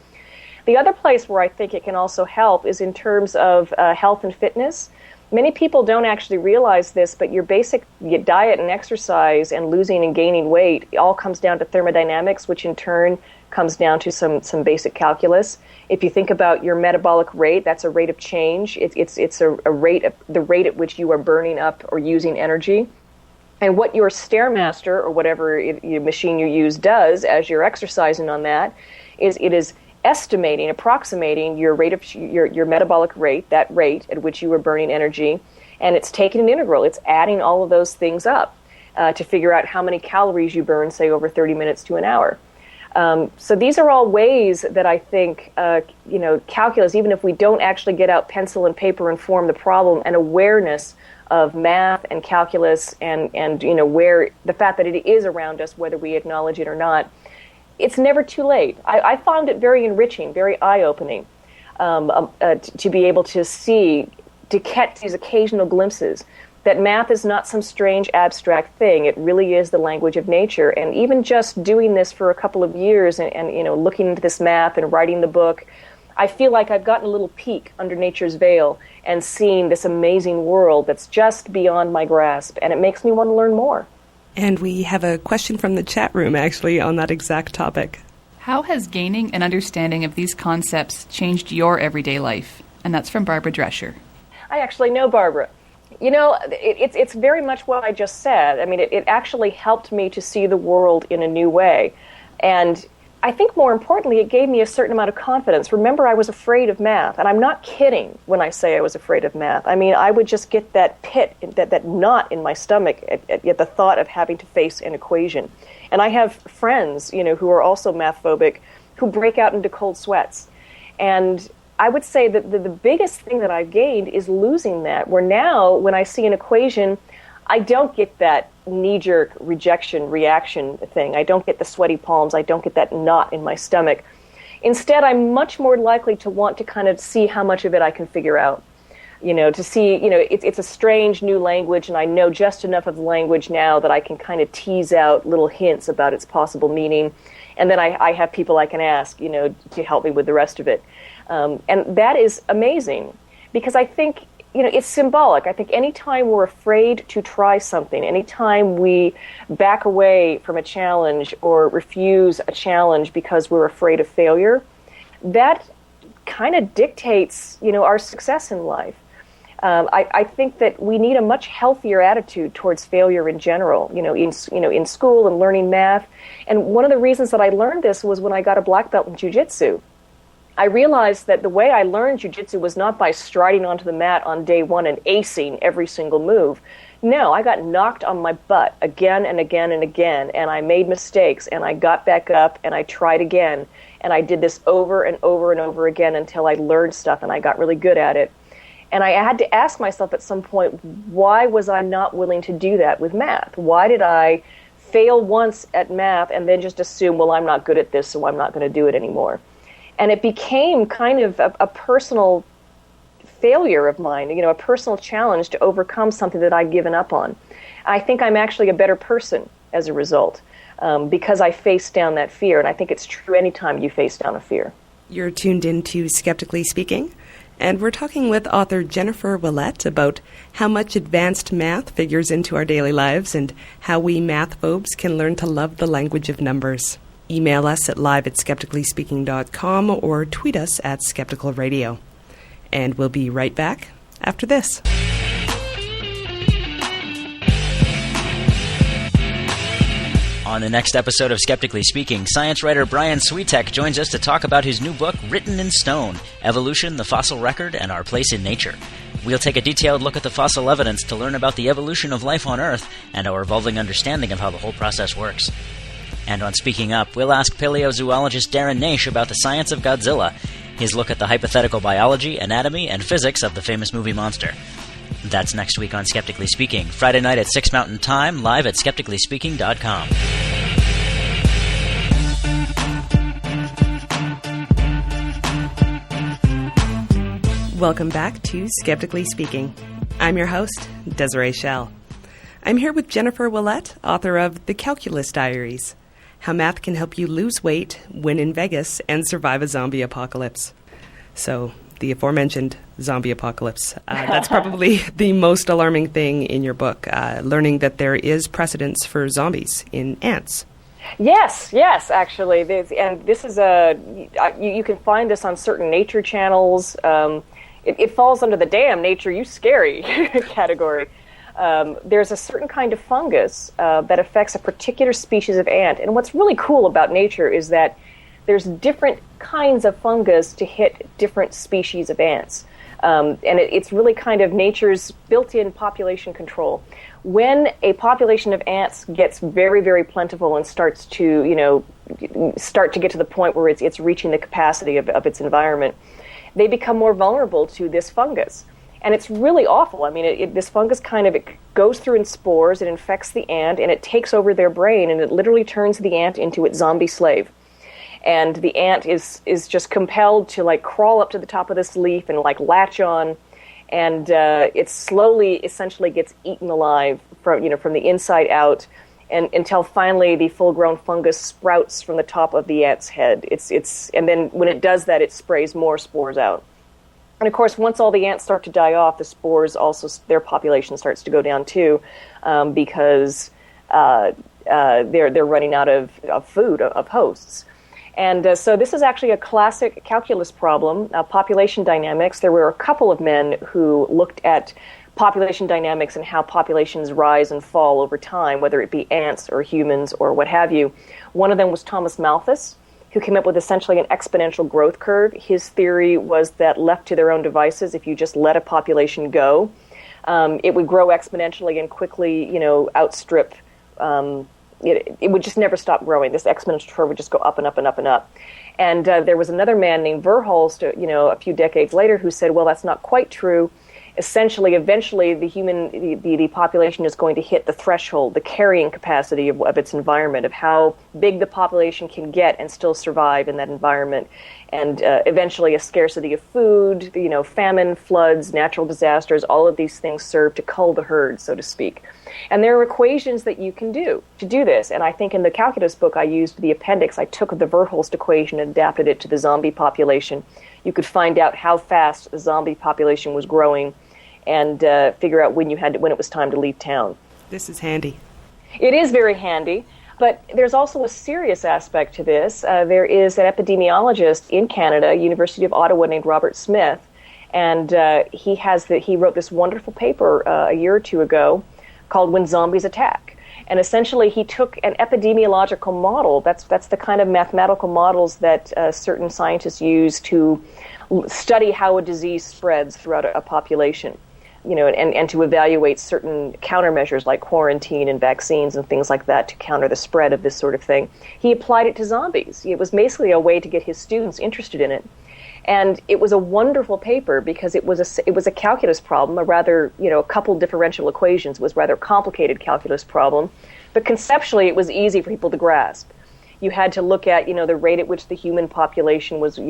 The other place where I think it can also help is in terms of health and fitness. Many people don't actually realize this, but your diet and exercise and losing and gaining weight, it all comes down to thermodynamics, which in turn comes down to some basic calculus. If you think about your metabolic rate, that's a rate of change. It's a rate the rate at which you are burning up or using energy. And what your Stairmaster or whatever machine you use does as you're exercising on that is it is approximating your rate of your metabolic rate, that rate at which you are burning energy, and it's taking an integral. It's adding all of those things up to figure out how many calories you burn, say, over 30 minutes to an hour. So these are all ways that I think, calculus, even if we don't actually get out pencil and paper and form the problem, an awareness of math and calculus and where the fact that it is around us, whether we acknowledge it or not, it's never too late. I found it very enriching, very eye-opening to be able to see, to catch these occasional glimpses that math is not some strange abstract thing. It really is the language of nature. And even just doing this for a couple of years and looking into this math and writing the book, I feel like I've gotten a little peek under nature's veil and seen this amazing world that's just beyond my grasp. And it makes me want to learn more. And we have a question from the chat room, actually, on that exact topic. How has gaining an understanding of these concepts changed your everyday life? And that's from Barbara Drescher. I actually know Barbara. It's very much what I just said. I mean, it actually helped me to see the world in a new way. And I think more importantly, it gave me a certain amount of confidence. Remember, I was afraid of math, and I'm not kidding when I say I was afraid of math. I mean, I would just get that pit, that knot in my stomach at the thought of having to face an equation. And I have friends, who are also math phobic, who break out into cold sweats. And I would say that the biggest thing that I've gained is losing that, where now when I see an equation, I don't get that knee-jerk reaction thing. I don't get the sweaty palms. I don't get that knot in my stomach. Instead, I'm much more likely to want to kind of see how much of it I can figure out. To see, it's a strange new language, and I know just enough of the language now that I can kind of tease out little hints about its possible meaning. And then I have people I can ask, to help me with the rest of it. And that is amazing because I think, it's symbolic. I think anytime we're afraid to try something, anytime we back away from a challenge or refuse a challenge because we're afraid of failure, that kind of dictates, our success in life. I think that we need a much healthier attitude towards failure in general, in school and learning math. And one of the reasons that I learned this was when I got a black belt in jiu-jitsu. I realized that the way I learned jiu-jitsu was not by striding onto the mat on day one and acing every single move. No, I got knocked on my butt again and again and again, and I made mistakes, and I got back up, and I tried again, and I did this over and over and over again until I learned stuff, and I got really good at it. And I had to ask myself at some point, why was I not willing to do that with math? Why did I fail once at math and then just assume, well, I'm not good at this, so I'm not going to do it anymore? And it became kind of a personal failure of mine, a personal challenge to overcome something that I'd given up on. I think I'm actually a better person as a result because I faced down that fear. And I think it's true anytime you face down a fear. You're tuned into Skeptically Speaking, and we're talking with author Jennifer Ouellette about how much advanced math figures into our daily lives and how we math phobes can learn to love the language of numbers. Email us at live@skepticallyspeaking.com or tweet us at Skeptical Radio. And we'll be right back after this. On the next episode of Skeptically Speaking, science writer Brian Switek joins us to talk about his new book, Written in Stone, Evolution, the Fossil Record, and Our Place in Nature. We'll take a detailed look at the fossil evidence to learn about the evolution of life on Earth and our evolving understanding of how the whole process works. And on Speaking Up, we'll ask paleozoologist Darren Naish about the science of Godzilla, his look at the hypothetical biology, anatomy, and physics of the famous movie monster. That's next week on Skeptically Speaking, Friday night at 6 Mountain Time, live at skepticallyspeaking.com. Welcome back to Skeptically Speaking. I'm your host, Desiree Schell. I'm here with Jennifer Ouellette, author of The Calculus Diaries, How Math Can Help You Lose Weight, Win in Vegas, and Survive a Zombie Apocalypse. So, the aforementioned zombie apocalypse. That's probably the most alarming thing in your book, learning that there is precedence for zombies in ants. Yes, actually. And this is you can find this on certain nature channels. It falls under the damn nature, you scary category. There's a certain kind of fungus that affects a particular species of ant. And what's really cool about nature is that there's different kinds of fungus to hit different species of ants. And it's really kind of nature's built-in population control. When a population of ants gets very, very plentiful and starts to, start to get to the point where it's reaching the capacity of its environment, they become more vulnerable to this fungus. And it's really awful. I mean, this fungus it goes through in spores, it infects the ant, and it takes over their brain, and it literally turns the ant into its zombie slave. And the ant is just compelled to crawl up to the top of this leaf and latch on, and it slowly, essentially, gets eaten alive from the inside out, and until finally the full-grown fungus sprouts from the top of the ant's head. And then when it does that, it sprays more spores out. And of course, once all the ants start to die off, the spores also, their population starts to go down too, because they're running out of food, of hosts. And so this is actually a classic calculus problem, population dynamics. There were a couple of men who looked at population dynamics and how populations rise and fall over time, whether it be ants or humans or what have you. One of them was Thomas Malthus, who came up with essentially an exponential growth curve. His theory was that left to their own devices, if you just let a population go, it would grow exponentially and quickly, outstrip it would just never stop growing. This exponential curve would just go up and up and up and up. And there was another man named Verhulst, a few decades later, who said, well, that's not quite true. Essentially, eventually, the population is going to hit the threshold, the carrying capacity of its environment, of how big the population can get and still survive in that environment. And eventually, a scarcity of food, famine, floods, natural disasters, all of these things serve to cull the herd, so to speak. And there are equations that you can do to do this. And I think in the calculus book, I used the appendix. I took the Verhulst equation and adapted it to the zombie population. You could find out how fast the zombie population was growing and figure out when it was time to leave town. This is handy. It is very handy, but there's also a serious aspect to this. There is an epidemiologist in Canada, University of Ottawa, named Robert Smith, and he wrote this wonderful paper a year or two ago called When Zombies Attack. And essentially, he took an epidemiological model. That's the kind of mathematical models that certain scientists use to study how a disease spreads throughout a population. And to evaluate certain countermeasures like quarantine and vaccines and things like that to counter the spread of this sort of thing. He applied it to zombies. It was basically a way to get his students interested in it. And it was a wonderful paper because it was a calculus problem, a couple differential equations. It was a rather complicated calculus problem, but conceptually it was easy for people to grasp. You had to look at, the rate at which the human population was,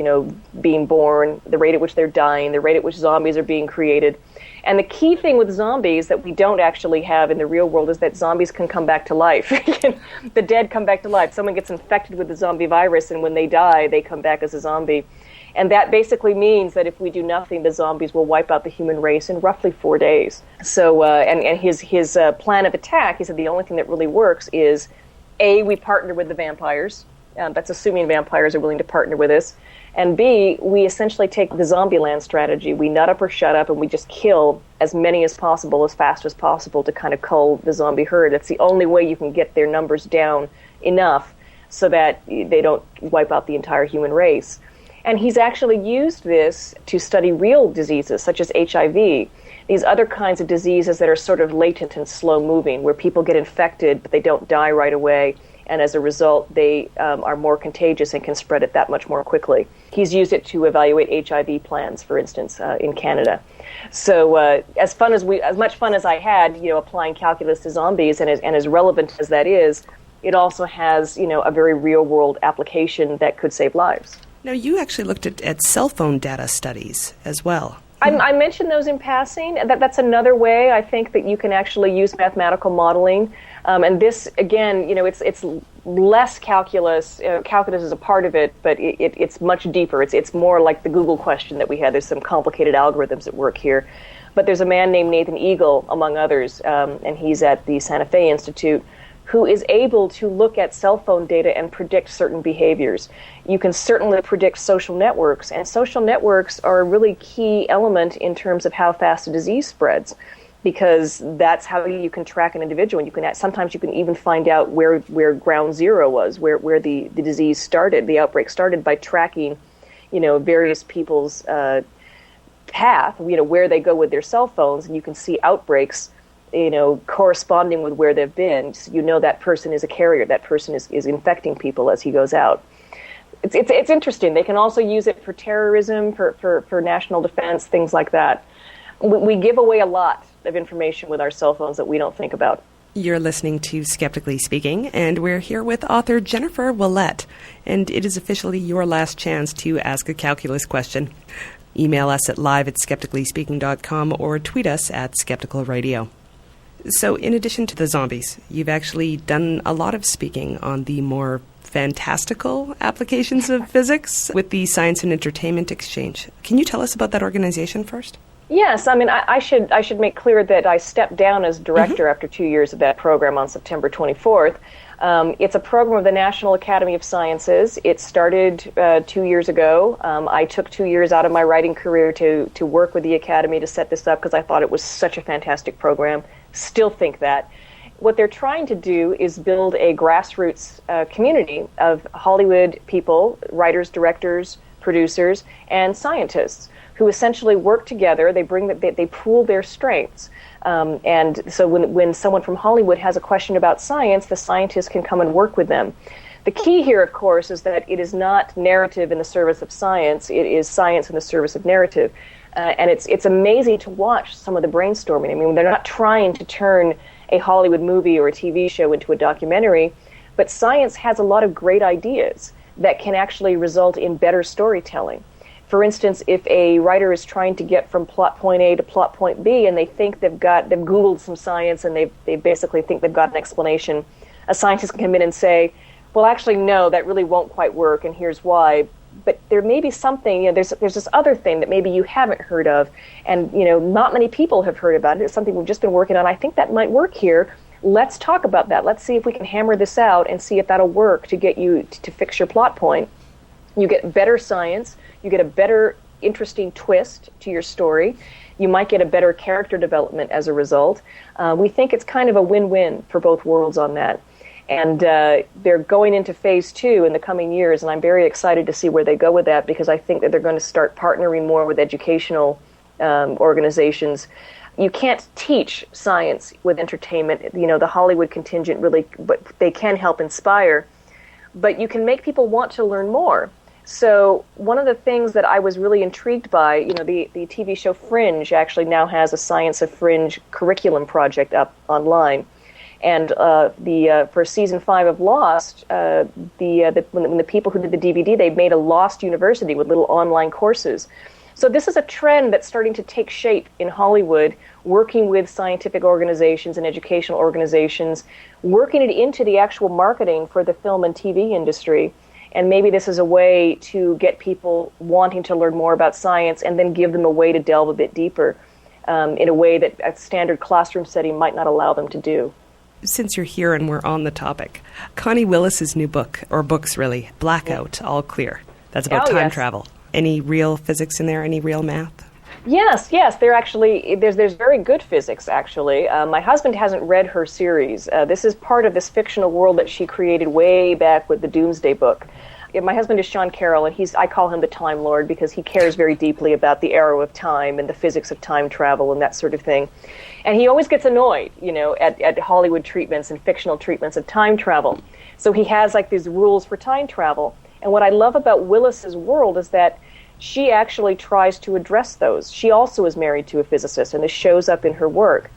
being born, the rate at which they're dying, the rate at which zombies are being created. And the key thing with zombies that we don't actually have in the real world is that zombies can come back to life. The dead come back to life. Someone gets infected with the zombie virus, and when they die, they come back as a zombie. And that basically means that if we do nothing, the zombies will wipe out the human race in roughly 4 days. So, and his plan of attack, he said the only thing that really works is, A, we partner with the vampires. That's assuming vampires are willing to partner with us. And B, we essentially take the Zombieland strategy. We nut up or shut up, and we just kill as many as possible, as fast as possible, to kind of cull the zombie herd. That's the only way you can get their numbers down enough so that they don't wipe out the entire human race. And he's actually used this to study real diseases, such as HIV, these other kinds of diseases that are sort of latent and slow-moving, where people get infected, but they don't die right away. and as a result, they are more contagious and can spread it that much more quickly. He's used it to evaluate HIV plans, for instance, in Canada. So as much fun as I had, applying calculus to zombies, and as relevant as that is, it also has, a very real-world application that could save lives. Now, you actually looked at cell phone data studies as well. I mentioned those in passing. That's another way I think that you can actually use mathematical modeling. And this, again, it's less calculus. Calculus is a part of it, but it's much deeper. It's more like the Google question that we had. There's some complicated algorithms at work here. But there's a man named Nathan Eagle, among others, and he's at the Santa Fe Institute, who is able to look at cell phone data and predict certain behaviors. You can certainly predict social networks, and social networks are a really key element in terms of how fast a disease spreads, because that's how you can track an individual. Sometimes you can even find out where ground zero was, where the disease started, the outbreak started, by tracking, various people's path, where they go with their cell phones, and you can see outbreaks corresponding with where they've been. So that person is a carrier. That person is infecting people as he goes out. It's interesting. They can also use it for terrorism, for national defense, things like that. We give away a lot of information with our cell phones that we don't think about. You're listening to Skeptically Speaking, and we're here with author Jennifer Ouellette, and it is officially your last chance to ask a calculus question. Email us at live@skepticallyspeaking.com or tweet us at skepticalradio. So in addition to the zombies, you've actually done a lot of speaking on the more fantastical applications of physics with the Science and Entertainment Exchange. Can you tell us about that organization first? Yes, I should make clear that I stepped down as director after 2 years of that program on September 24th. It's a program of the National Academy of Sciences. It started 2 years ago. I took 2 years out of my writing career to work with the Academy to set this up because I thought it was such a fantastic program. Still think that. What they're trying to do is build a grassroots community of Hollywood people, writers, directors, producers, and scientists who essentially work together. They pool their strengths. And so when someone from Hollywood has a question about science, the scientists can come and work with them. The key here, of course, is that it is not narrative in the service of science. It is science in the service of narrative. And it's amazing to watch some of the brainstorming. They're not trying to turn a Hollywood movie or a TV show into a documentary, but science has a lot of great ideas that can actually result in better storytelling. For instance, if a writer is trying to get from plot point A to plot point B, and they think they've Googled some science and they basically think they've got an explanation, a scientist can come in and say, well, actually, no, that really won't quite work, and here's why. But there may be something, there's this other thing that maybe you haven't heard of, and, not many people have heard about it. It's something we've just been working on. I think that might work here. Let's talk about that. Let's see if we can hammer this out and see if that'll work to get you to fix your plot point. You get better science. You get a better, interesting twist to your story. You might get a better character development as a result. We think it's kind of a win-win for both worlds on that. And they're going into phase 2 in the coming years, and I'm very excited to see where they go with that, because I think that they're going to start partnering more with educational organizations. You can't teach science with entertainment. The Hollywood contingent really, but they can help inspire. But you can make people want to learn more. So one of the things that I was really intrigued by, the TV show Fringe actually now has a Science of Fringe curriculum project up online. And for season 5 of Lost, when the people who did the DVD, they made a Lost University with little online courses. So this is a trend that's starting to take shape in Hollywood, working with scientific organizations and educational organizations, working it into the actual marketing for the film and TV industry. And maybe this is a way to get people wanting to learn more about science and then give them a way to delve a bit deeper in a way that a standard classroom setting might not allow them to do. Since you're here and we're on the topic, Connie Willis's new book, or books really, Blackout, All Clear. That's about time travel. Any real physics in there? Any real math? Yes. They're actually, there's very good physics, actually. My husband hasn't read her series. This is part of this fictional world that she created way back with the Doomsday Book. My husband is Sean Carroll, and I call him the Time Lord because he cares very deeply about the arrow of time and the physics of time travel and that sort of thing. And he always gets annoyed, at Hollywood treatments and fictional treatments of time travel. So he has like these rules for time travel. And what I love about Willis's world is that she actually tries to address those. She also is married to a physicist, and this shows up in her work.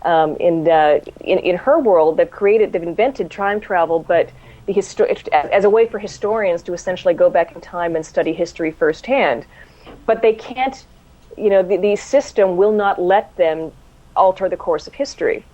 In her world, they've invented time travel, but as a way for historians to essentially go back in time and study history firsthand. But they can't, the system will not let them alter the course of history.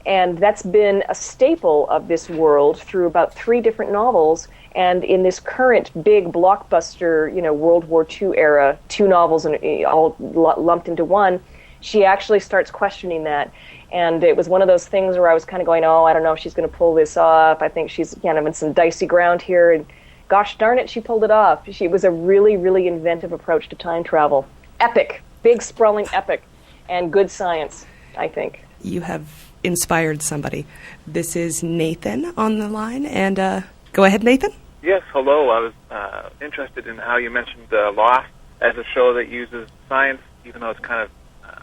And that's been a staple of this world through about 3 different novels. And in this current big blockbuster, World War II era, 2 novels and all lumped into one, she actually starts questioning that. And it was one of those things where I was kind of going, I don't know if she's going to pull this off. I think she's kind of in some dicey ground here. And gosh darn it, she pulled it off. It was a really, really inventive approach to time travel. Epic, big, sprawling epic, and good science, I think. You have inspired somebody. This is Nathan on the line. And go ahead, Nathan. Yes, hello. I was interested in how you mentioned Lost as a show that uses science, even though it's kind of,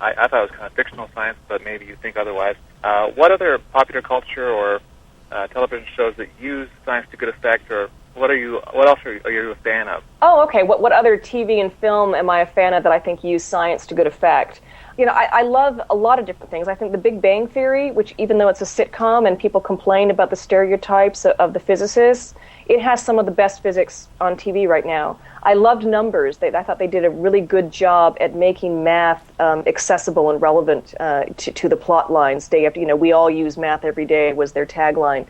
I thought it was kind of fictional science, but maybe you think otherwise. What other popular culture or television shows that use science to good effect, or what else are you a fan of? Oh, okay. What other TV and film am I a fan of that I think use science to good effect? I love a lot of different things. I think The Big Bang Theory, which even though it's a sitcom and people complain about the stereotypes of the physicists, it has some of the best physics on TV right now. I loved Numbers. I thought they did a really good job at making math accessible and relevant to the plot lines. Day after, we all use math every day was their tagline.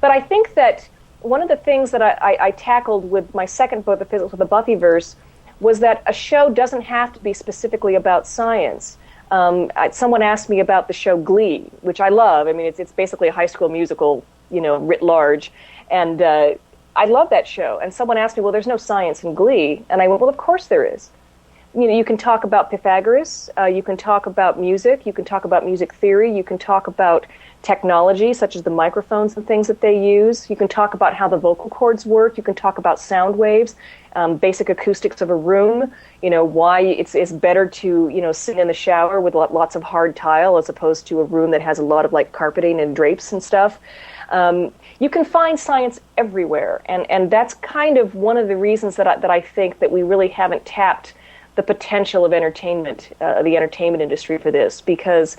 But I think that one of the things that I tackled with my second book, The Physics of the Buffyverse, was that a show doesn't have to be specifically about science. Someone asked me about the show Glee, which I love. I mean, it's basically a high school musical, writ large. And I love that show. And someone asked me, well, there's no science in Glee. And I went, well, of course there is. You can talk about Pythagoras. You can talk about music. You can talk about music theory. You can talk about technology, such as the microphones and things that they use. You can talk about how the vocal cords work. You can talk about sound waves, basic acoustics of a room, why it's better to, sit in the shower with lots of hard tile as opposed to a room that has a lot of carpeting and drapes and stuff. You can find science everywhere. And that's kind of one of the reasons that I think that we really haven't tapped the potential of entertainment, the entertainment industry for this, because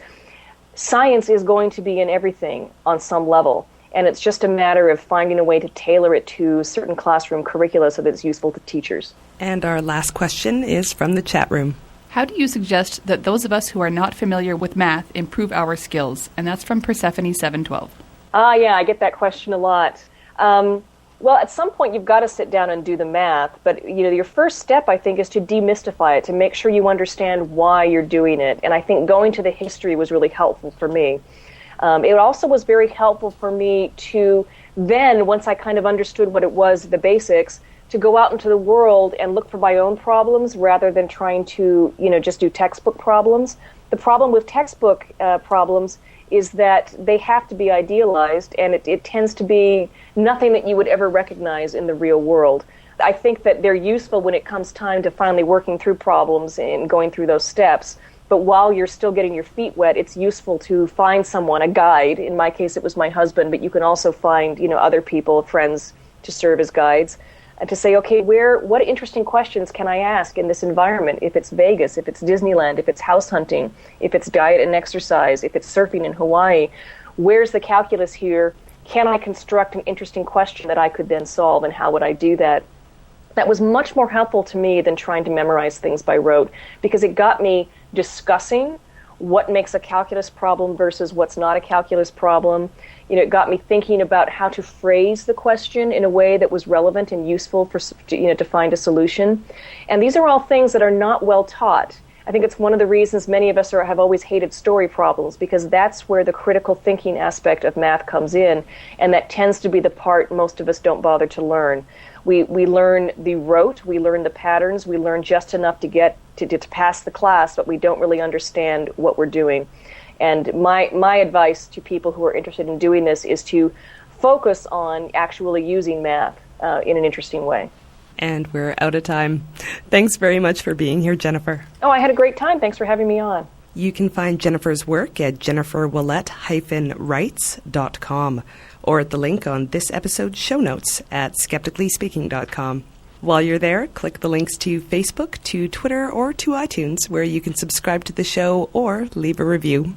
science is going to be in everything on some level, and it's just a matter of finding a way to tailor it to certain classroom curricula so that it's useful to teachers. And our last question is from the chat room. How do you suggest that those of us who are not familiar with math improve our skills? And that's from Persephone 712. Yeah, I get that question a lot. Well, at some point you've got to sit down and do the math, but your first step, I think, is to demystify it, to make sure you understand why you're doing it. And I think going to the history was really helpful for me. It also was very helpful for me to then, once I kind of understood what it was, the basics, to go out into the world and look for my own problems rather than trying to, just do textbook problems. The problem with textbook problems is that they have to be idealized, and it tends to be nothing that you would ever recognize in the real world. I think that they're useful when it comes time to finally working through problems and going through those steps. But while you're still getting your feet wet, it's useful to find someone, a guide. In my case, it was my husband, but you can also find, other people, friends, to serve as guides, and to say, okay, what interesting questions can I ask in this environment? If it's Vegas, if it's Disneyland, if it's house hunting, if it's diet and exercise, if it's surfing in Hawaii, where's the calculus here? Can I construct an interesting question that I could then solve, and how would I do that? That was much more helpful to me than trying to memorize things by rote, because it got me discussing what makes a calculus problem versus what's not a calculus problem. It got me thinking about how to phrase the question in a way that was relevant and useful for to find a solution. And these are all things that are not well taught. I think it's one of the reasons many of us have always hated story problems, because that's where the critical thinking aspect of math comes in, and that tends to be the part most of us don't bother to learn. We learn the rote, we learn the patterns, we learn just enough to get to pass the class, but we don't really understand what we're doing. And my advice to people who are interested in doing this is to focus on actually using math in an interesting way. And we're out of time. Thanks very much for being here, Jennifer. Oh, I had a great time. Thanks for having me on. You can find Jennifer's work at jenniferouellette-writes.com or at the link on this episode's show notes at skepticallyspeaking.com. While you're there, click the links to Facebook, to Twitter, or to iTunes, where you can subscribe to the show or leave a review.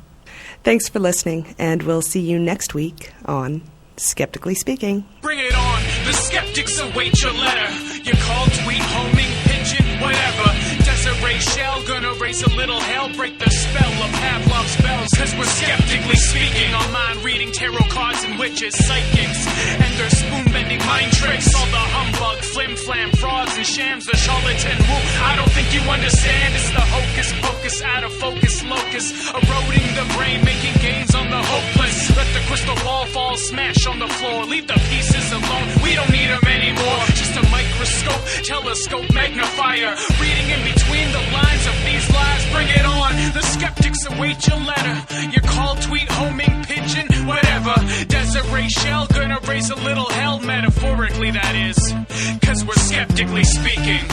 Thanks for listening, and we'll see you next week on Skeptically Speaking. Bring it on, the skeptics await your letter. Your call, tweet, homing, pigeon, whatever. Desiree Shell, gonna raise a little hell, break the spell of Pavlov's bells. Cause we're skeptically speaking, on mind reading tarot cards and witches, psychics, and their spoon-bending mind tricks. All the humbug, flim-flam, frauds and shams, the charlatan woo. I don't think you understand, it's the hocus pocus, out of focus locus, eroding the brain, making gains on the hopeless. Let the crystal ball fall, smash on the floor, leave the pieces alone, we don't need them anymore. Just a microscope, telescope, magnifier, reading in between the lines of these lies. Bring it on, the skeptics await your letter. Your call, tweet, homing, pigeon, whatever. Desiree Shell, gonna raise a little hell, metaphorically that is, cause we're skeptically speaking.